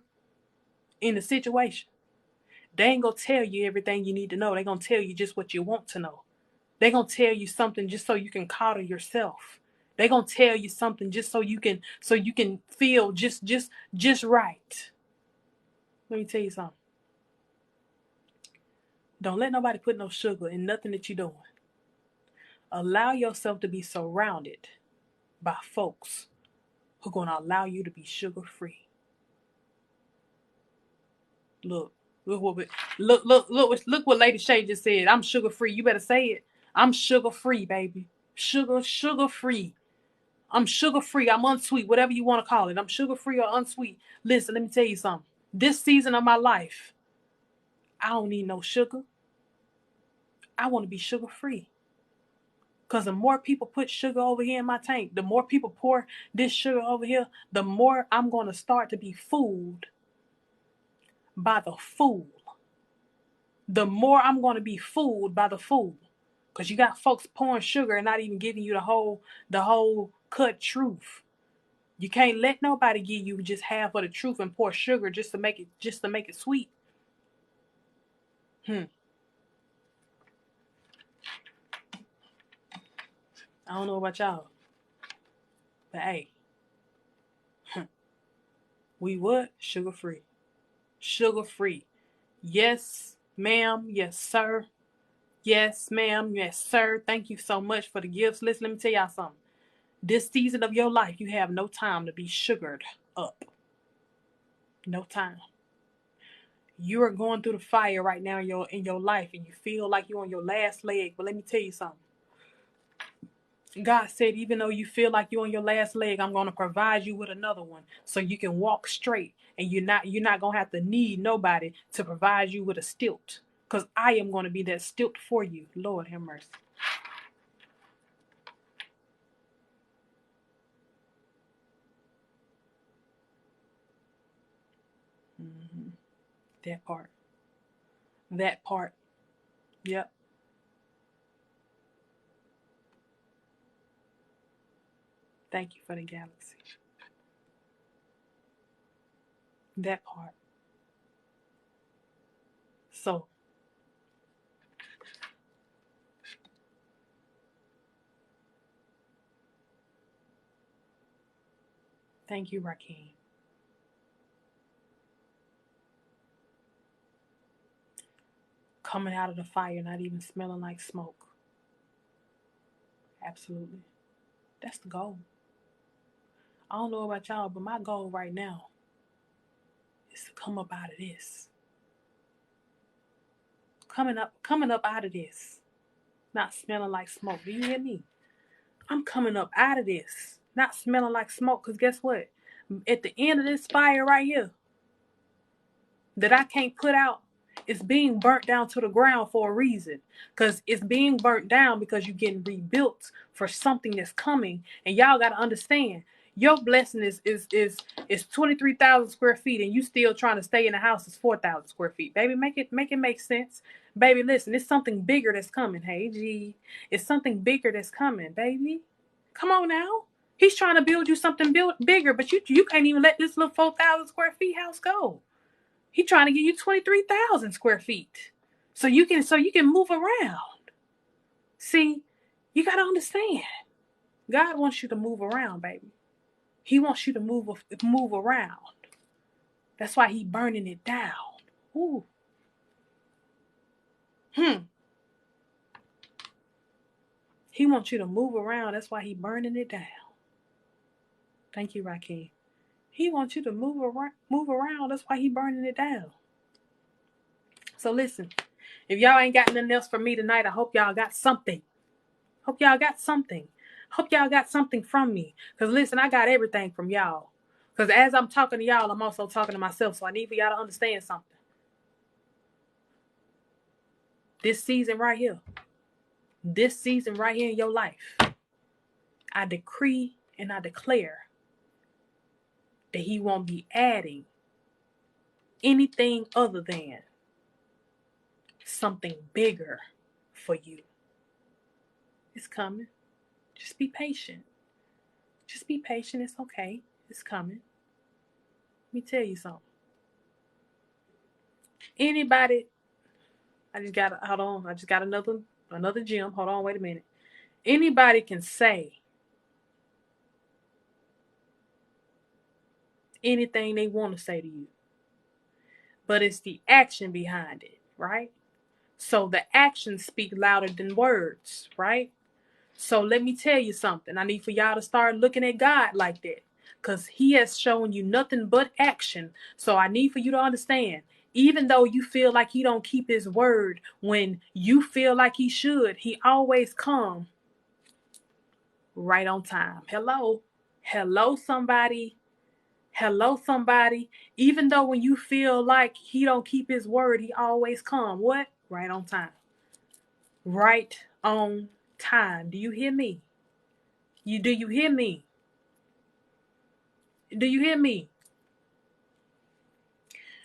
in the situation, they ain't going to tell you everything you need to know. They're going to tell you just what you want to know. They're going to tell you something just so you can coddle yourself. They're going to tell you something just so you can feel just right. Let me tell you something. Don't let nobody put no sugar in nothing that you're doing. Allow yourself to be surrounded by folks who are going to allow you to be sugar-free. Look what Lady Shay just said. I'm sugar-free. You better say it. I'm sugar-free, baby. Sugar-free. I'm sugar-free. I'm unsweet, whatever you want to call it. I'm sugar-free or unsweet. Listen, let me tell you something. This season of my life, I don't need no sugar. I want to be sugar-free. Because the more people put sugar over here in my tank, the more people pour this sugar over here, the more I'm going to start to be fooled by the fool, the more I'm going to be fooled by the fool. Because you got folks pouring sugar and not even giving you the whole cut truth. You can't let nobody give you just half of the truth and pour sugar just to make it sweet. I don't know about y'all, but hey, we what? Sugar free. Sugar free. Yes, ma'am. Yes, sir. Yes, ma'am. Yes, sir. Thank you so much for the gifts. Listen, let me tell y'all something. This season of your life, you have no time to be sugared up. No time. You are going through the fire right now in your life, and you feel like you're on your last leg. But let me tell you something. God said, even though you feel like you're on your last leg, I'm going to provide you with another one so you can walk straight, and you're not going to have to need nobody to provide you with a stilt, because I am going to be that stilt for you. Lord have mercy. Mm-hmm. That part. That part. Yep. Thank you for the galaxy. That part. So, thank you, Rakeem. Coming out of the fire, not even smelling like smoke. Absolutely. That's the goal. I don't know about y'all, but my goal right now is to come up out of this. Coming up out of this. Not smelling like smoke. Do you hear me? I'm coming up out of this. Not smelling like smoke. Because guess what? At the end of this fire right here that I can't put out, it's being burnt down to the ground for a reason. Because it's being burnt down because you're getting rebuilt for something that's coming. And y'all got to understand, your blessing is 23,000 square feet, and you still trying to stay in the house is 4,000 square feet. Baby, make it make sense. Baby, listen, it's something bigger that's coming. Hey, G, it's something bigger that's coming, baby. Come on now. He's trying to build you something bigger, but you can't even let this little 4,000 square feet house go. He's trying to give you 23,000 square feet, so you can move around. See, you gotta understand. God wants you to move around, baby. He wants you to move around. That's why He burning it down. Ooh. He wants you to move around. That's why He burning it down. Thank you, Rakeem. He wants you to move around. That's why He burning it down. So listen, if y'all ain't got nothing else for me tonight, I hope y'all got something. Hope y'all got something. Hope y'all got something from me. Because listen, I got everything from y'all. Because as I'm talking to y'all, I'm also talking to myself. So I need for y'all to understand something. This season right here in your life, I decree and I declare that He won't be adding anything other than something bigger for you. It's coming. Just be patient. Just be patient. It's okay. It's coming. Let me tell you something. Anybody, I just got another gem. Hold on, wait a minute. Anybody can say anything they want to say to you, but it's the action behind it, right? So the actions speak louder than words, right? So let me tell you something. I need for y'all to start looking at God like that, because He has shown you nothing but action. So I need for you to understand, even though you feel like He don't keep His word when you feel like He should, He always come right on time. Hello, somebody. Hello, somebody. Even though when you feel like He don't keep His word, He always come. What? Right on time. Right on time. Do you hear me? Do you hear me? Do you hear me?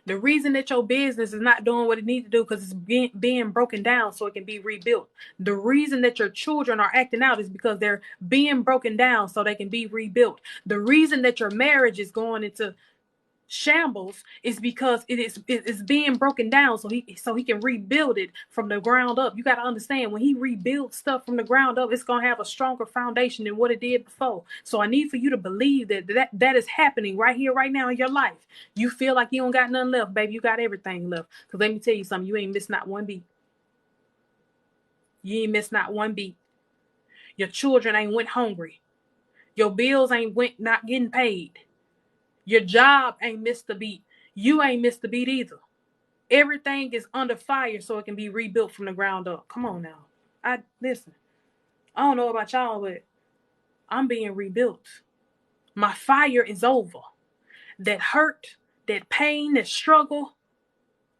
The reason that your business is not doing what it needs to do because it's being broken down so it can be rebuilt. The reason that your children are acting out is because they're being broken down so they can be rebuilt. The reason that your marriage is going into shambles is because it's being broken down so he can rebuild it from the ground up. You got to understand, when he rebuilds stuff from the ground up, it's going to have a stronger foundation than what it did before. So I need for you to believe that is happening right here, right now in your life. You feel like you don't got nothing left, baby. You got everything left. Because let me tell you something, you ain't missed not one beat. You ain't missed not one beat. Your children ain't went hungry. Your bills ain't went not getting paid. Your job ain't missed a beat. You ain't missed a beat either. Everything is under fire so it can be rebuilt from the ground up. Come on now. Listen. I don't know about y'all, but I'm being rebuilt. My fire is over. That hurt, that pain, that struggle,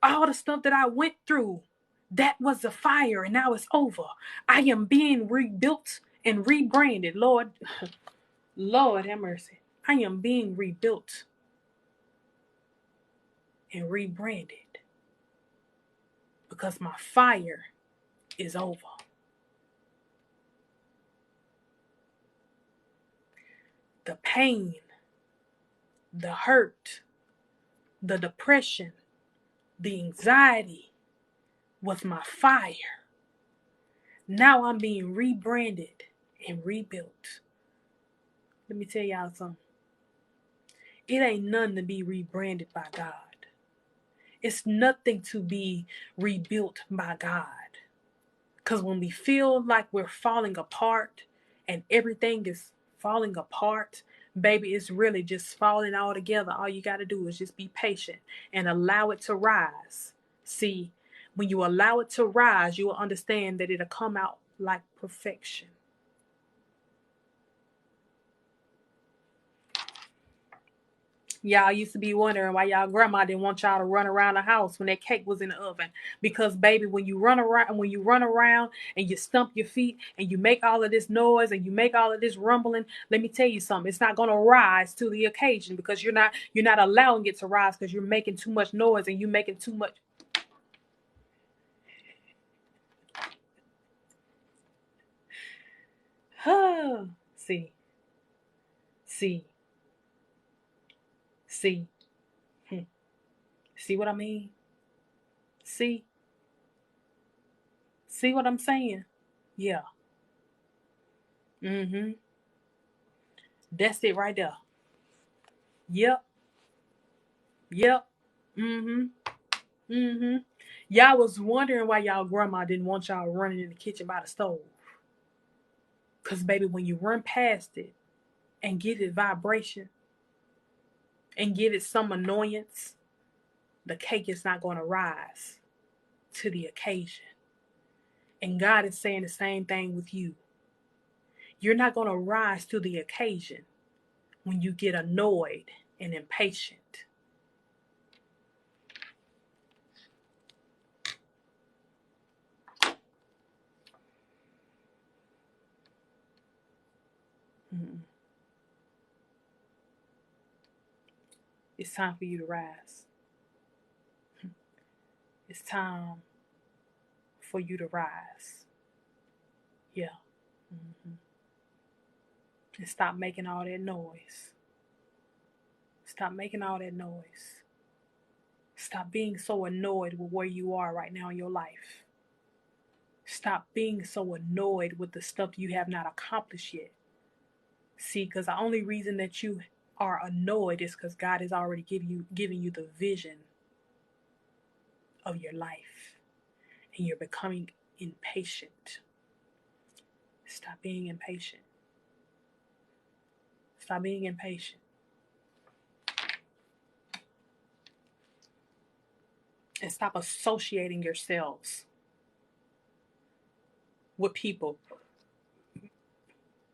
all the stuff that I went through, that was the fire, and now it's over. I am being rebuilt and rebranded. Lord have mercy. I am being rebuilt and rebranded because my fire is over. The pain, the hurt, the depression, the anxiety was my fire. Now I'm being rebranded and rebuilt. Let me tell y'all something. It ain't nothing to be rebranded by God. It's nothing to be rebuilt by God. Because when we feel like we're falling apart and everything is falling apart, baby, it's really just falling all together. All you got to do is just be patient and allow it to rise. See, when you allow it to rise, you will understand that it'll come out like perfection. Y'all used to be wondering why y'all grandma didn't want y'all to run around the house when that cake was in the oven. Because, baby, when you run around and you stump your feet and you make all of this noise and you make all of this rumbling, let me tell you something. It's not going to rise to the occasion because you're not allowing it to rise because you're making too much noise and you're making too much. See. See what I mean? See what I'm saying? Yeah. That's it right there. Yep. Y'all was wondering why y'all grandma didn't want y'all running in the kitchen by the stove. Because, baby, when you run past it and give it vibration and give it some annoyance, the cake is not going to rise to the occasion. And God is saying the same thing with you. You're not going to rise to the occasion when you get annoyed and impatient. It's time for you to rise. It's time for you to rise. Yeah. And stop making all that noise. Stop making all that noise. Stop being so annoyed with where you are right now in your life. Stop being so annoyed with the stuff you have not accomplished yet. See, because the only reason that you are annoyed is because God has already given you the vision of your life. And you're becoming impatient. Stop being impatient. Stop being impatient. And stop associating yourselves with people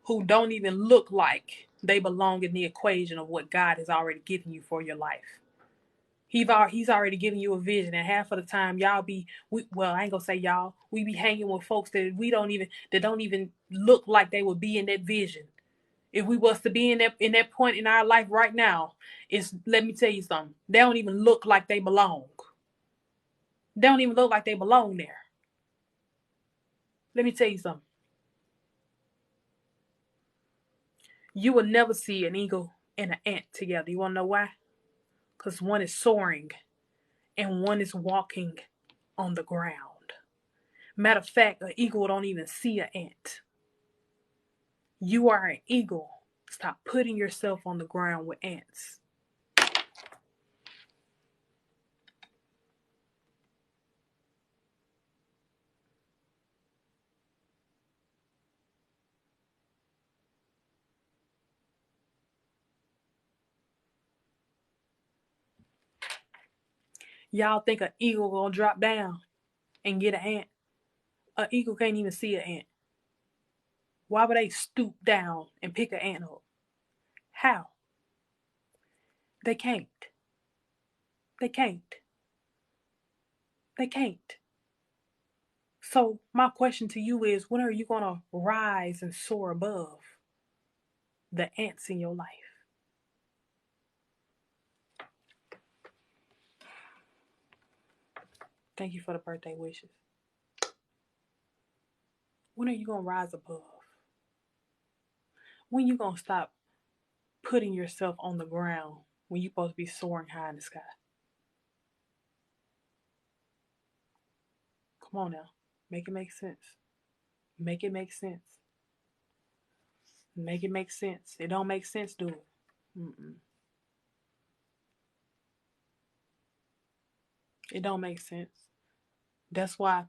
who don't even look like they belong in the equation of what God has already given you for your life. He's already given you a vision, and half of the time I ain't gonna say y'all, we be hanging with folks that don't even look like they would be in that vision. If we was to be in that point in our life right now, it's, let me tell you something. They don't even look like they belong. They don't even look like they belong there. Let me tell you something. You will never see an eagle and an ant together. You want to know why? Because one is soaring and one is walking on the ground. Matter of fact, an eagle don't even see an ant. You are an eagle. Stop putting yourself on the ground with ants. Y'all think an eagle gonna drop down and get an ant? An eagle can't even see an ant. Why would they stoop down and pick an ant up? How? They can't. They can't. They can't. So my question to you is, when are you gonna rise and soar above the ants in your life? Thank you for the birthday wishes. When are you gonna rise above? When you gonna stop putting yourself on the ground when you're supposed to be soaring high in the sky? Come on now. Make it make sense. Make it make sense. Make it make sense. It don't make sense, do it. Mm-mm. It don't make sense. That's why,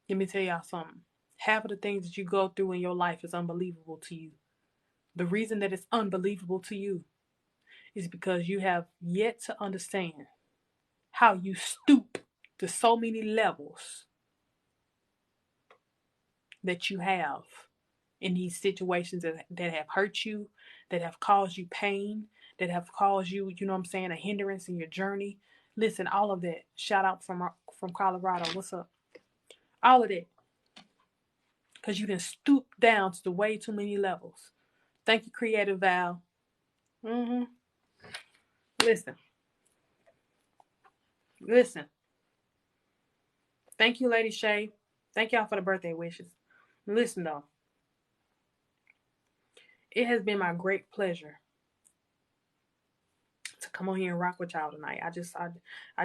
let me tell y'all something. Half of the things that you go through in your life is unbelievable to you. The reason that it's unbelievable to you is because you have yet to understand how you stoop to so many levels that you have in these situations that have hurt you, that have caused you pain, that have caused you, you know what I'm saying, a hindrance in your journey. Listen, all of that. Shout out from Colorado. What's up? All of that. Because you done stoop down to the way too many levels. Thank you, Creative Val. Mm-hmm. Listen. Listen. Thank you, Lady Shay. Thank y'all for the birthday wishes. Listen, though. It has been my great pleasure to come on here and rock with y'all tonight. I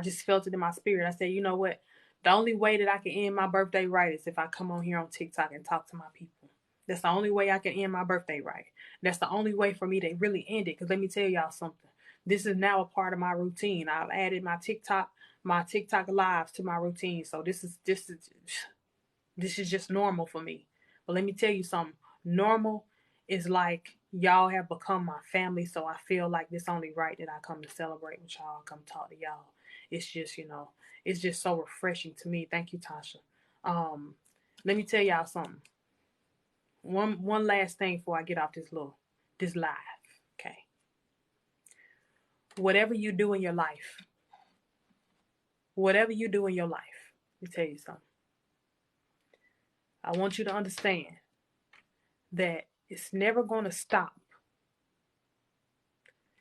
just felt it in my spirit. I said, you know what? The only way that I can end my birthday right is if I come on here on TikTok and talk to my people. That's the only way I can end my birthday right. That's the only way for me to really end it. Because let me tell y'all something. This is now a part of my routine. I've added my TikTok lives to my routine. So this is just normal for me. But let me tell you something. Normal is like y'all have become my family, so I feel like it's only right that I come to celebrate with y'all, come talk to y'all. It's just, it's just so refreshing to me. Thank you, Tasha. Let me tell y'all something. One last thing before I get off this live. Okay. Whatever you do in your life, let me tell you something. I want you to understand that it's never going to stop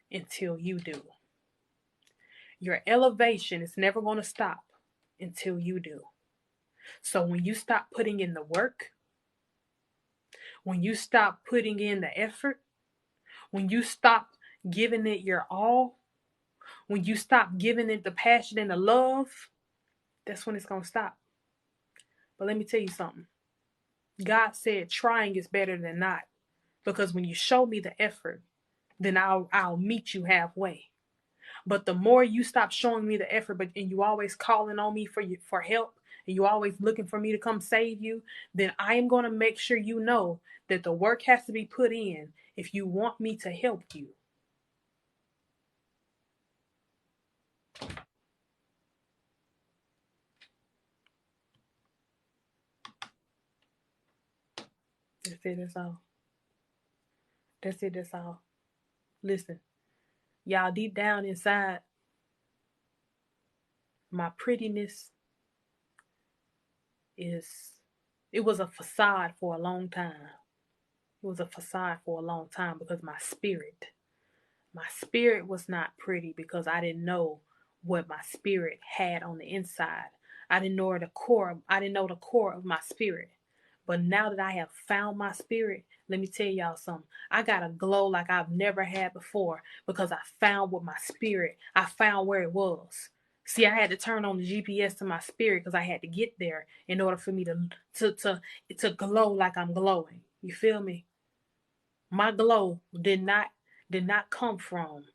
until you do. Your elevation is never going to stop until you do. So when you stop putting in the work, when you stop putting in the effort, when you stop giving it your all, when you stop giving it the passion and the love, that's when it's going to stop. But let me tell you something. God said trying is better than not. Because when you show me the effort, then I'll meet you halfway. But the more you stop showing me the effort, and you always calling on me for help, and you always looking for me to come save you, then I am going to make sure you know that the work has to be put in if you want me to help you. That's it, that's all. That's it, that's all. Listen, y'all, deep down inside, my prettiness it was a facade for a long time. was a facade for a long time because my spirit was not pretty because I didn't know what my spirit had on the inside. I didn't know the core. I didn't know the core of my spirit. But now that I have found my spirit, let me tell y'all something. I got a glow like I've never had before because I found what my spirit, I found where it was. See, I had to turn on the GPS to my spirit because I had to get there in order for me to glow like I'm glowing. You feel me? My glow did not come from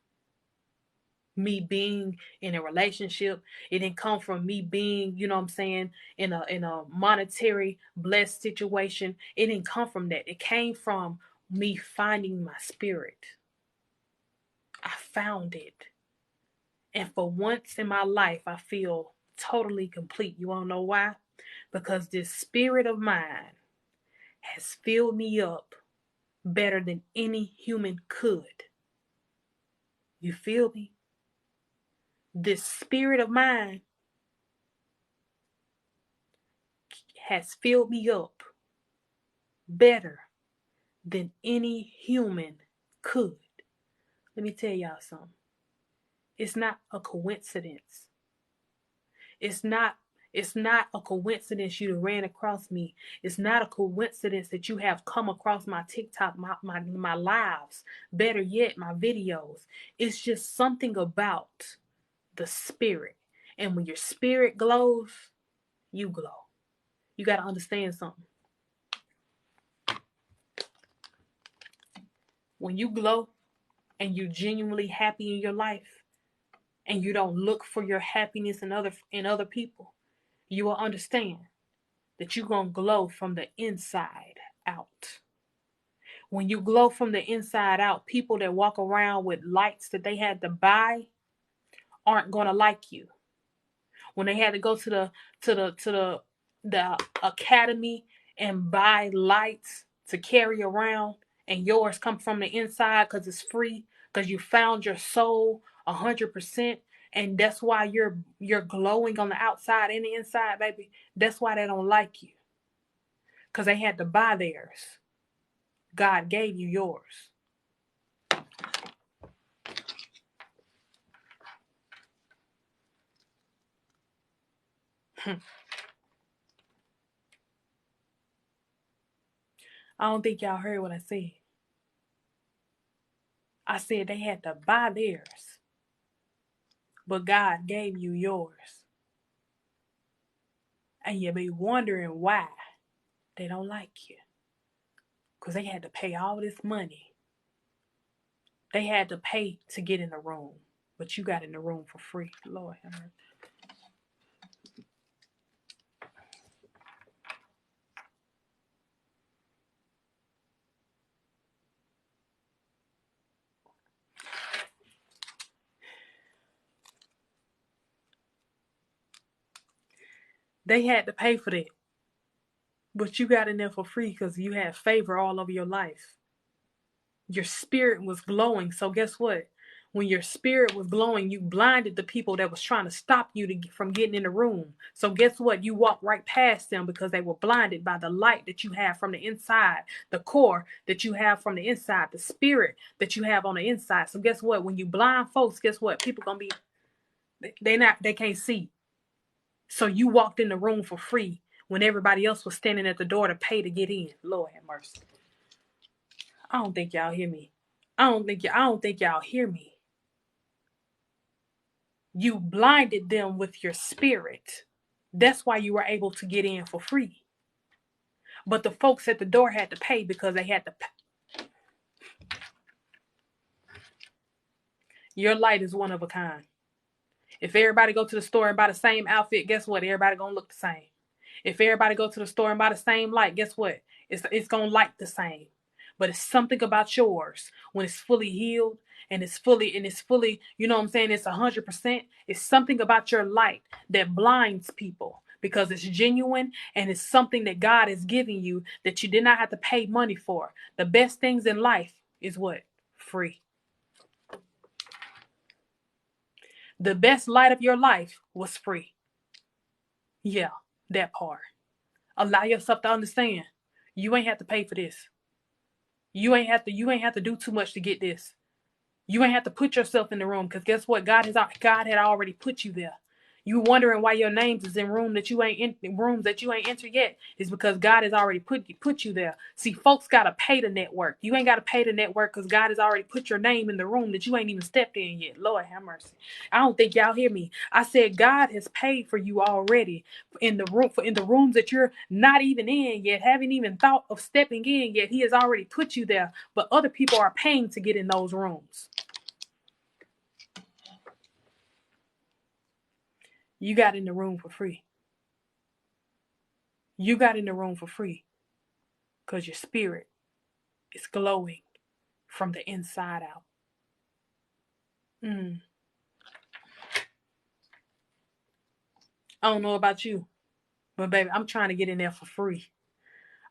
me being in a relationship. It didn't come from me being, you know what I'm saying, in a monetary blessed situation. It didn't come from that. It came from me finding my spirit. I found it. And for once in my life, I feel totally complete. You wanna know why? Because this spirit of mine has filled me up better than any human could. You feel me? This spirit of mine has filled me up better than any human could. Let me tell y'all something. It's not a coincidence. It's not a coincidence you ran across me. It's not a coincidence that you have come across my TikTok, my lives, better yet, my videos. It's just something about the spirit. And when your spirit glows, you glow. You got to understand something. When you glow and you're genuinely happy in your life and you don't look for your happiness in other people, you will understand that you're going to glow from the inside out. When you glow from the inside out, people that walk around with lights that they had to buy aren't going to like you. When they had to go to the academy and buy lights to carry around, and yours come from the inside because it's free, because you found your soul 100%, and that's why you're glowing on the outside and the inside, baby. That's why they don't like you, because they had to buy theirs. God gave you yours. I don't think y'all heard what I said. I said they had to buy theirs, but God gave you yours. And you be wondering why they don't like you. Because they had to pay all this money. They had to pay to get in the room. But you got in the room for free. Lord have mercy. They had to pay for that. But you got in there for free because you had favor all over your life. Your spirit was glowing. So guess what? When your spirit was glowing, you blinded the people that was trying to stop you from getting in the room. So guess what? You walked right past them because they were blinded by the light that you have from the inside, the core that you have from the inside, the spirit that you have on the inside. So guess what? When you blind folks, guess what? People gonna be, they can't see. So you walked in the room for free when everybody else was standing at the door to pay to get in. Lord have mercy. I don't think y'all hear me. I don't think y'all hear me. You blinded them with your spirit. That's why you were able to get in for free. But the folks at the door had to pay because they had to pay. Your light is one of a kind. If everybody go to the store and buy the same outfit, guess what? Everybody gonna look the same. If everybody go to the store and buy the same light, guess what? It's gonna light the same. But it's something about yours when it's fully healed and it's fully, you know what I'm saying? It's 100%. It's something about your light that blinds people because it's genuine and it's something that God is giving you that you did not have to pay money for. The best things in life is what? Free. The best light of your life was free. Yeah, that part. Allow yourself to understand. You ain't have to pay for this. You ain't have to do too much to get this. You ain't have to put yourself in the room, because guess what? God had already put you there. You wondering why your names is in rooms that you ain't entered yet, is because God has already put you there. See, folks gotta pay to network. You ain't gotta pay to network because God has already put your name in the room that you ain't even stepped in yet. Lord have mercy. I don't think y'all hear me. I said God has paid for you already in the rooms that you're not even in yet, haven't even thought of stepping in yet. He has already put you there, but other people are paying to get in those rooms. You got in the room for free. You got in the room for free because your spirit is glowing from the inside out. I don't know about you, but baby, I'm trying to get in there for free.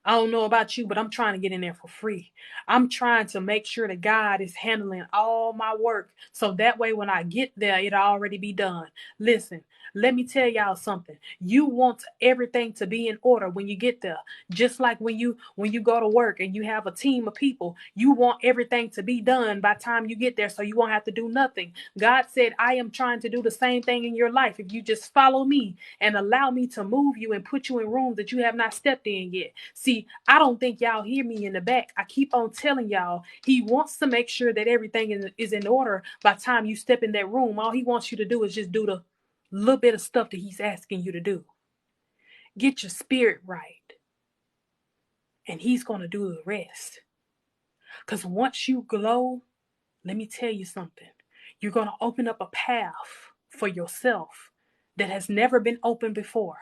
I don't know about you, but I'm trying to get in there for free. I'm trying to make sure that God is handling all my work, so that way when I get there, it'll already be done. Listen, let me tell y'all something. You want everything to be in order when you get there. Just like when you go to work and you have a team of people, you want everything to be done by the time you get there so you won't have to do nothing. God said, I am trying to do the same thing in your life. If you just follow me and allow me to move you and put you in rooms that you have not stepped in yet. See, I don't think y'all hear me in the back. I keep on telling y'all, he wants to make sure that everything is in order by the time you step in that room. All he wants you to do is just do the little bit of stuff that he's asking you to do. Get your spirit right, and he's going to do the rest. Because once you glow, let me tell you something. You're going to open up a path for yourself that has never been opened before.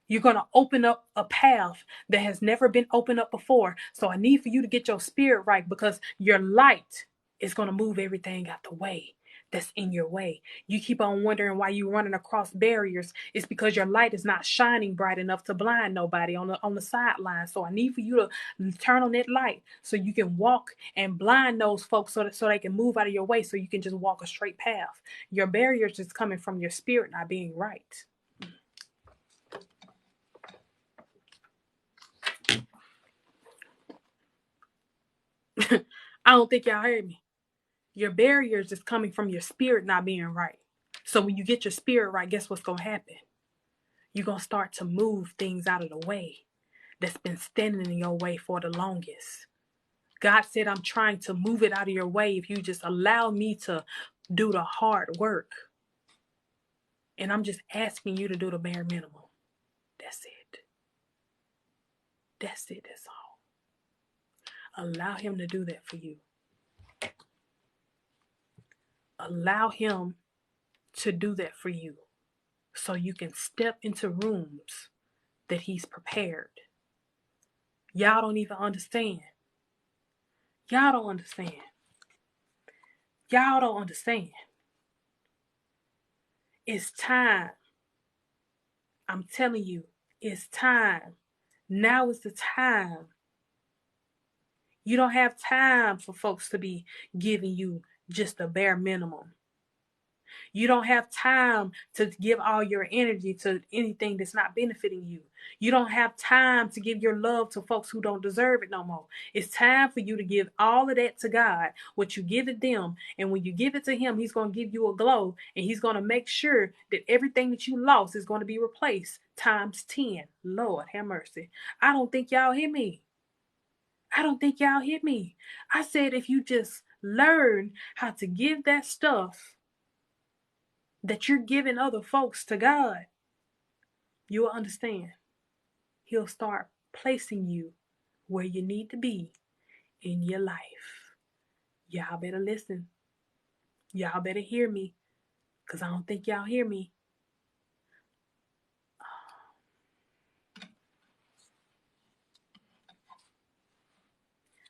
You're going to open up a path that has never been opened up before. So I need for you to get your spirit right, because your light is going to move everything out the way that's in your way. You keep on wondering why you're running across barriers. It's because your light is not shining bright enough to blind nobody on the sideline. So I need for you to turn on that light so you can walk and blind those folks so they can move out of your way, so you can just walk a straight path. Your barriers is coming from your spirit not being right. I don't think y'all heard me. Your barriers is coming from your spirit not being right. So when you get your spirit right, guess what's going to happen? You're going to start to move things out of the way that's been standing in your way for the longest. God said, I'm trying to move it out of your way if you just allow me to do the hard work. And I'm just asking you to do the bare minimum. That's it. That's it. That's all. Allow him to do that for you. Allow him to do that for you, so you can step into rooms that he's prepared. Y'all don't even understand. Y'all don't understand. Y'all don't understand. It's time. I'm telling you, it's time. Now is the time. You don't have time for folks to be giving you just a bare minimum. You don't have time to give all your energy to anything that's not benefiting you. You don't have time to give your love to folks who don't deserve it no more. It's time for you to give all of that to God, what you give it them. And when you give it to him, he's going to give you a glow, and he's going to make sure that everything that you lost is going to be replaced times 10. Lord have mercy. I don't think y'all hear me. I don't think y'all hear me. I said if you just learn how to give that stuff that you're giving other folks to God, you'll understand. He'll start placing you where you need to be in your life. Y'all better listen. Y'all better hear me, because I don't think y'all hear me.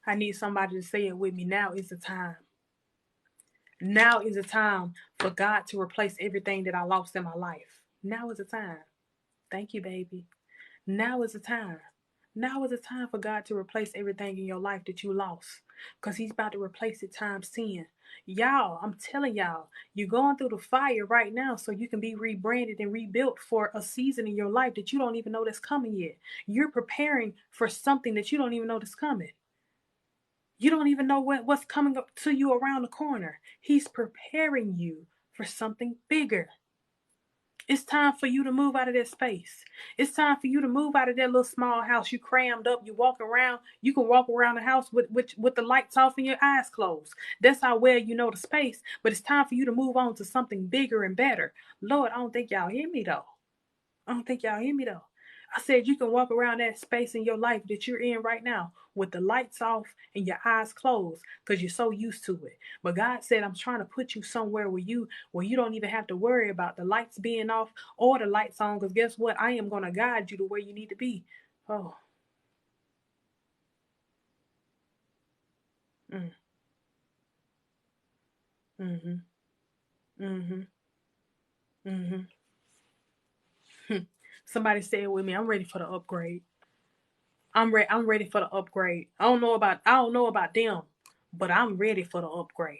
I need somebody to say it with me. Now is the time. Now is the time for God to replace everything that I lost in my life. Now is the time. Thank you, baby. Now is the time. Now is the time for God to replace everything in your life that you lost, because he's about to replace it times 10. Y'all, I'm telling y'all, you're going through the fire right now so you can be rebranded and rebuilt for a season in your life that you don't even know that's coming yet. You're preparing for something that you don't even know that's coming. You don't even know what's coming up to you around the corner. He's preparing you for something bigger. It's time for you to move out of that space. It's time for you to move out of that little small house you crammed up. You walk around. You can walk around the house with the lights off and your eyes closed. That's how well you know the space. But it's time for you to move on to something bigger and better. Lord, I don't think y'all hear me though. I don't think y'all hear me though. I said you can walk around that space in your life that you're in right now with the lights off and your eyes closed because you're so used to it. But God said, I'm trying to put you somewhere where you don't even have to worry about the lights being off or the lights on, because guess what? I am going to guide you to where you need to be. Oh. Mm. Mm-hmm. Mm-hmm. Mm-hmm. Somebody said with me, I'm ready for the upgrade. I'm ready for the upgrade. I don't know about them, but I'm ready for the upgrade.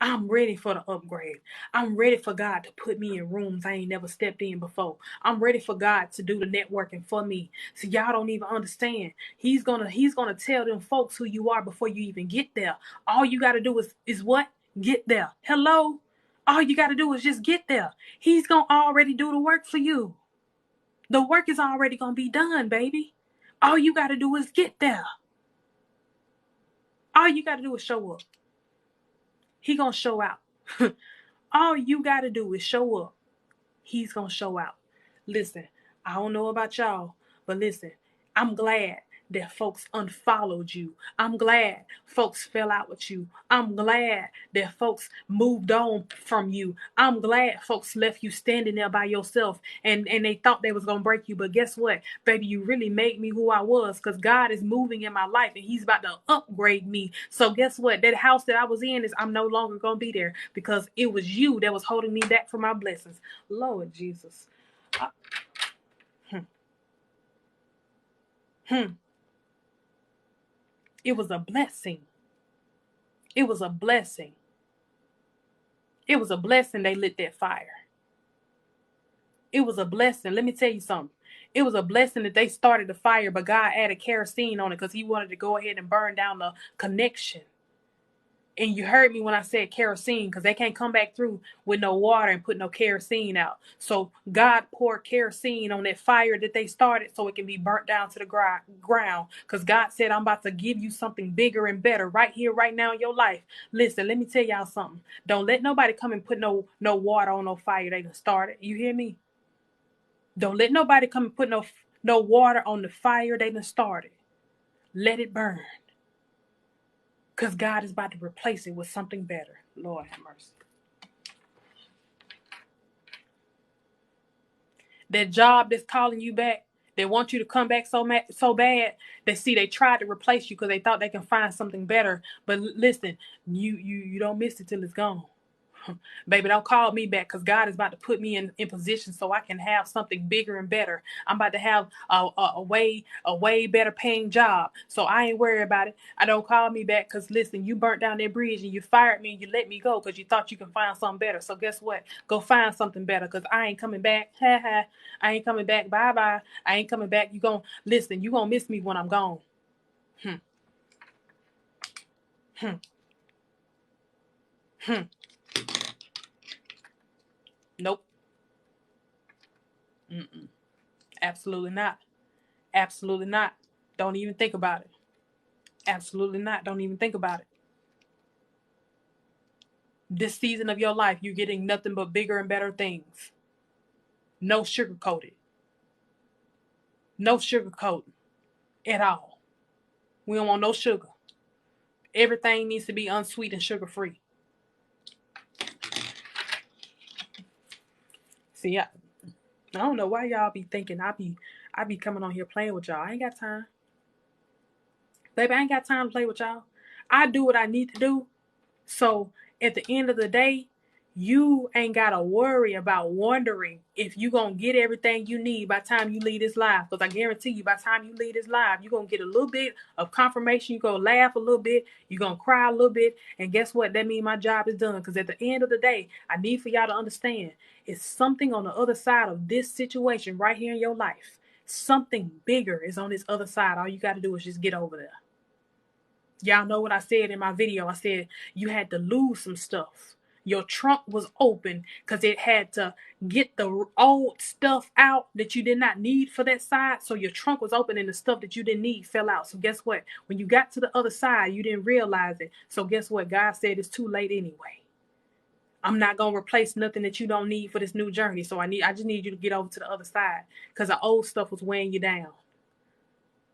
I'm ready for the upgrade. I'm ready for God to put me in rooms I ain't never stepped in before. I'm ready for God to do the networking for me. So y'all don't even understand. He's gonna tell them folks who you are before you even get there. All you gotta do is what? Get there. Hello? All you gotta do is just get there. He's gonna already do the work for you. The work is already gonna be done, baby. All you gotta do is get there. All you gotta do is show up. He gonna show out. All you gotta do is show up. He's gonna show out. Listen, I don't know about y'all, but listen, I'm glad that folks unfollowed you. I'm glad folks fell out with you. I'm glad that folks moved on from you. I'm glad folks left you standing there by yourself and they thought they was gonna break you. But guess what? Baby, you really made me who I was, because God is moving in my life and he's about to upgrade me. So guess what? That house that I was in is I'm no longer gonna be there because it was you that was holding me back from my blessings. Lord Jesus. Hmm. Hmm. It was a blessing. It was a blessing. It was a blessing they lit that fire. It was a blessing. Let me tell you something. It was a blessing that they started the fire, but God added kerosene on it because he wanted to go ahead and burn down the connection. And you heard me when I said kerosene, because they can't come back through with no water and put no kerosene out. So God poured kerosene on that fire that they started so it can be burnt down to the ground. Because God said, I'm about to give you something bigger and better right here, right now in your life. Listen, let me tell y'all something. Don't let nobody come and put no water on no fire they done started. You hear me? Don't let nobody come and put no water on the fire they done started. Let it burn. Because God is about to replace it with something better. Lord have mercy. That job that's calling you back, they want you to come back so bad. They tried to replace you because they thought they can find something better. But listen, you don't miss it till it's gone. Baby, don't call me back, because God is about to put me in position so I can have something bigger and better. I'm about to have a way better paying job. So I ain't worried about it. I don't call me back, because listen, you burnt down that bridge and you fired me and you let me go because you thought you can find something better. So guess what? Go find something better, because I ain't coming back. I ain't coming back. Bye. I ain't coming back. You gonna miss me when I'm gone. Hmm. Hmm. Hmm. Nope. Mm-mm. Absolutely not. Absolutely not. Don't even think about it. Absolutely not. Don't even think about it. This season of your life, you're getting nothing but bigger and better things. No sugarcoated. No sugarcoating at all. We don't want no sugar. Everything needs to be unsweet and sugar free. See, I don't know why y'all be thinking I be coming on here playing with y'all. I ain't got time. Baby, I ain't got time to play with y'all. I do what I need to do. So at the end of the day, you ain't got to worry about wondering if you going to get everything you need by the time you leave this live. Because I guarantee you, by the time you leave this live, you're going to get a little bit of confirmation. You're going to laugh a little bit. You're going to cry a little bit. And guess what? That means my job is done. Because at the end of the day, I need for y'all to understand, it's something on the other side of this situation right here in your life. Something bigger is on this other side. All you got to do is just get over there. Y'all know what I said in my video. I said you had to lose some stuff. Your trunk was open because it had to get the old stuff out that you did not need for that side. So your trunk was open and the stuff that you didn't need fell out. So guess what? When you got to the other side, you didn't realize it. So guess what? God said it's too late anyway. I'm not gonna replace nothing that you don't need for this new journey. So I just need you to get over to the other side because the old stuff was weighing you down.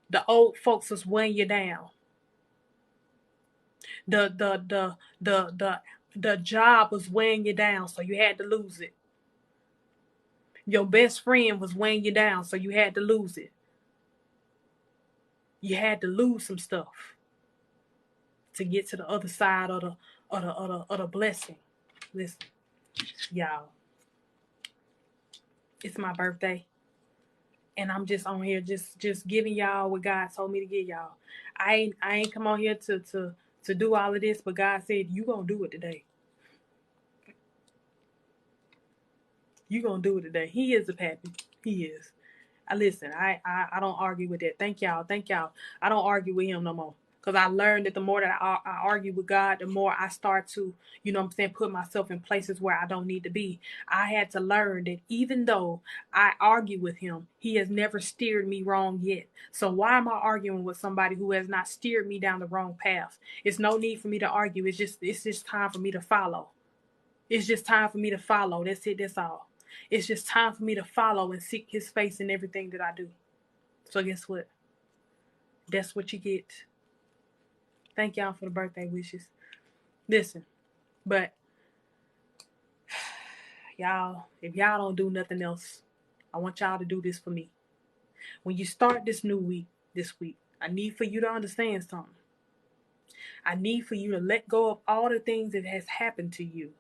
The old folks was weighing you down. The job was weighing you down, so you had to lose it. Your best friend was weighing you down, so you had to lose it. You had to lose some stuff to get to the other side of the blessing. Listen, y'all, it's my birthday, and I'm just on here just giving y'all what God told me to give y'all. I ain't come on here to do all of this, but God said you gonna do it today. You gonna do it today. He is a pappy. He is. Listen, I don't argue with that. Thank y'all. I don't argue with him no more. Because I learned that the more that I argue with God, the more I start to, you know what I'm saying, put myself in places where I don't need to be. I had to learn that even though I argue with him, he has never steered me wrong yet. So why am I arguing with somebody who has not steered me down the wrong path? It's no need for me to argue. It's just time for me to follow. It's just time for me to follow. That's it. That's all. It's just time for me to follow and seek his face in everything that I do. So guess what? That's what you get. Thank y'all for the birthday wishes. Listen, but y'all, if y'all don't do nothing else, I want y'all to do this for me. When you start this week, I need for you to understand something. I need for you to let go of all the things that has happened to you.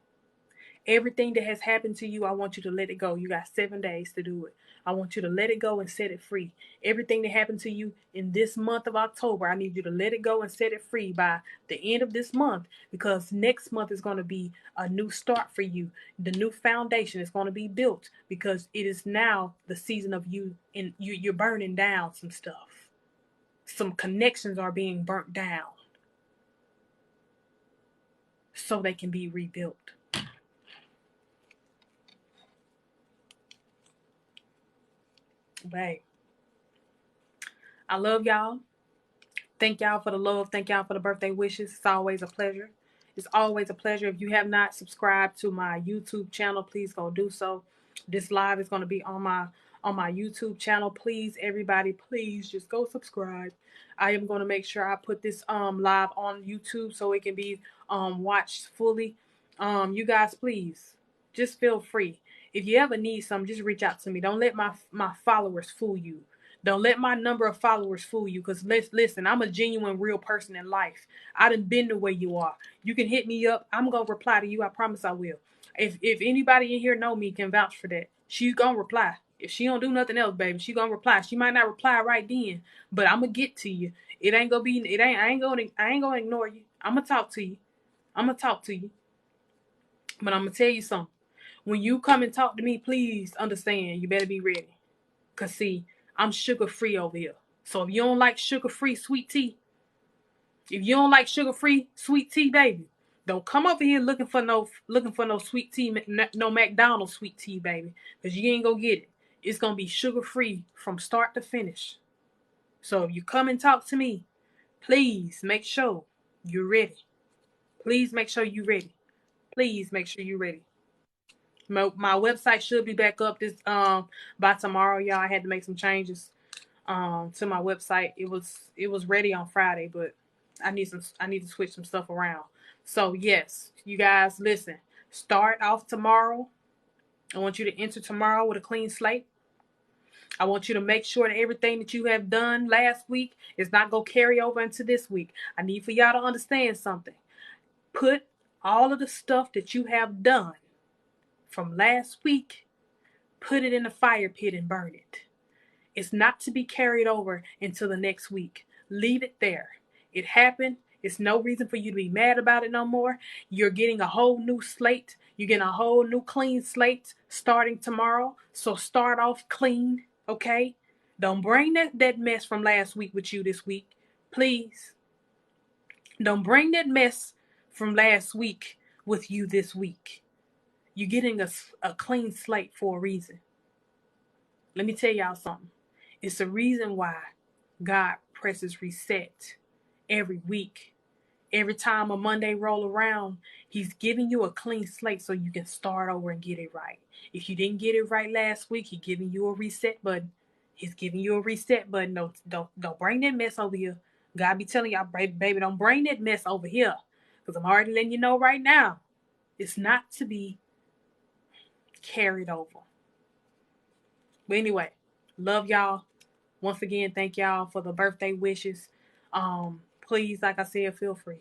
Everything that has happened to you, I want you to let it go. You got 7 days to do it. I want you to let it go and set it free. Everything that happened to you in this month of October, I need you to let it go and set it free by the end of this month, because next month is going to be a new start for you. The new foundation is going to be built because it is now the season of you're burning down some stuff. Some connections are being burnt down so they can be rebuilt. Babe, I love y'all. Thank y'all for the love. Thank y'all for the birthday wishes. It's always a pleasure. It's always a pleasure. If you have not subscribed to my YouTube channel, please go do so. This live is going to be on my YouTube channel. Please, everybody, please just go subscribe. I am going to make sure I put this live on YouTube so it can be watched fully. You guys, please just feel free. If you ever need something, just reach out to me. Don't let my followers fool you. Don't let my number of followers fool you, because listen, I'm a genuine, real person in life. I done been the way you are. You can hit me up. I'm going to reply to you. I promise I will. If anybody in here know me, can vouch for that. She going to reply. If she don't do nothing else, baby, she going to reply. She might not reply right then, but I'm going to get to you. I ain't going to ignore you. I'm going to talk to you. But I'm going to tell you something. When you come and talk to me, please understand, you better be ready. Because, see, I'm sugar-free over here. So if you don't like sugar-free sweet tea, baby, don't come over here looking for no sweet tea, no McDonald's sweet tea, baby. Because you ain't going to get it. It's going to be sugar-free from start to finish. So if you come and talk to me, please make sure you're ready. Please make sure you're ready. My website should be back up this by tomorrow, y'all. I had to make some changes to my website. It was ready on Friday, but I need to switch some stuff around. So yes, you guys, listen. Start off tomorrow. I want you to enter tomorrow with a clean slate. I want you to make sure that everything that you have done last week is not going to carry over into this week. I need for y'all to understand something. Put all of the stuff that you have done from last week, put it in the fire pit and burn it. It's not to be carried over until the next week. Leave it there. It happened. It's no reason for you to be mad about it no more. You're getting a whole new slate. You're getting a whole new clean slate starting tomorrow. So start off clean, okay? Don't bring that mess from last week with you this week. Please. Don't bring that mess from last week with you this week. You're getting a clean slate for a reason. Let me tell y'all something. It's the reason why God presses reset every week. Every time a Monday roll around, he's giving you a clean slate so you can start over and get it right. If you didn't get it right last week, he's giving you a reset button. He's giving you a reset button. Don't bring that mess over here. God be telling y'all, baby, don't bring that mess over here. Because I'm already letting you know right now, it's not to be carried over. But anyway, love y'all. Once again, thank y'all for the birthday wishes. Please, like I said, feel free.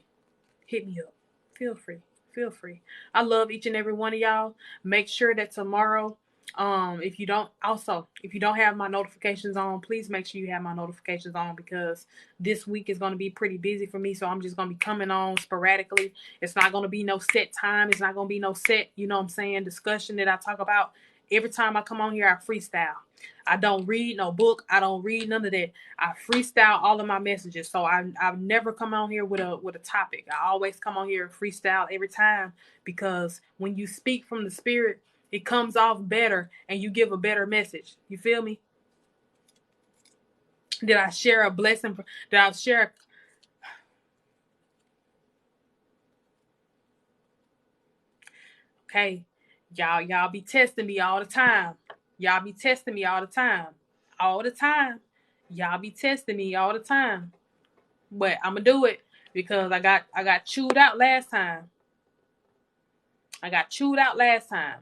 Hit me up. Feel free. Feel free. I love each and every one of y'all. Make sure that tomorrow, if you don't have my notifications on, please make sure you have my notifications on, because this week is going to be pretty busy for me. So I'm just going to be coming on sporadically. It's not going to be no set time. It's not going to be no set, discussion that I talk about. Every time I come on here, I freestyle. I don't read no book. I don't read none of that. I freestyle all of my messages. So I've never come on here with a topic. I always come on here and freestyle every time, because when you speak from the spirit, it comes off better and you give a better message. You feel me? Did I share a blessing? Did I share? Okay, y'all be testing me all the time. Y'all be testing me all the time. All the time. Y'all be testing me all the time. But I'm gonna do it because I got chewed out last time. I got chewed out last time.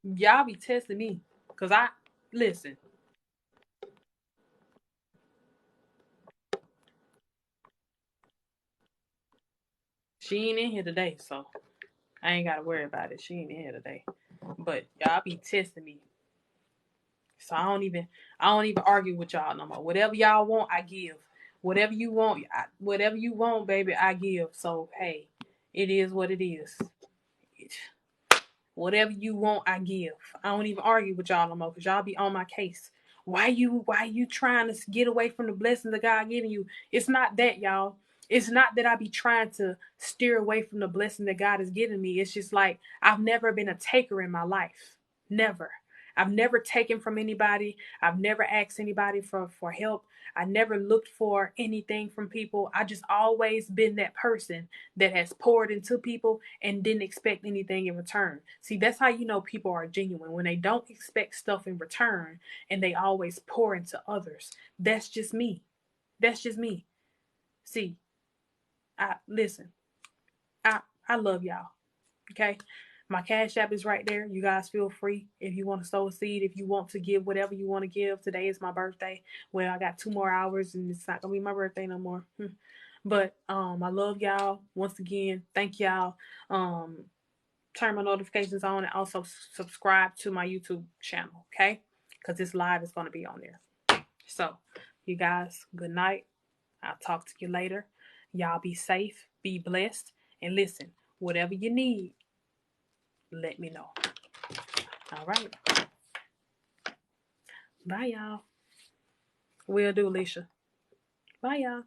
Y'all be testing me. Cause I listen. She ain't in here today, so I ain't gotta worry about it. She ain't in here today. But y'all be testing me. So I don't even argue with y'all no more. Whatever y'all want, I give. Whatever you want, baby, I give. So hey, it is what it is. Whatever you want, I give. I don't even argue with y'all no more, because y'all be on my case. Why you trying to get away from the blessings that God giving you? It's not that, y'all. It's not that I be trying to steer away from the blessing that God is giving me. It's just like I've never been a taker in my life. Never. I've never taken from anybody. I've never asked anybody for help. I never looked for anything from people. I just always been that person that has poured into people and didn't expect anything in return. See, that's how you know people are genuine, when they don't expect stuff in return and they always pour into others. That's just me. That's just me. See, I listen. I love y'all. Okay? My Cash App is right there. You guys feel free if you want to sow a seed, if you want to give whatever you want to give. Today is my birthday. Well, I got 2 more hours and it's not gonna be my birthday no more. But I love y'all. Once again, thank y'all. Turn my notifications on and also subscribe to my YouTube channel, okay? Because this live is gonna be on there. So, you guys, good night. I'll talk to you later. Y'all be safe, be blessed, and listen, whatever you need, let me know. All right. Bye, y'all. Will do, Alicia. Bye, y'all.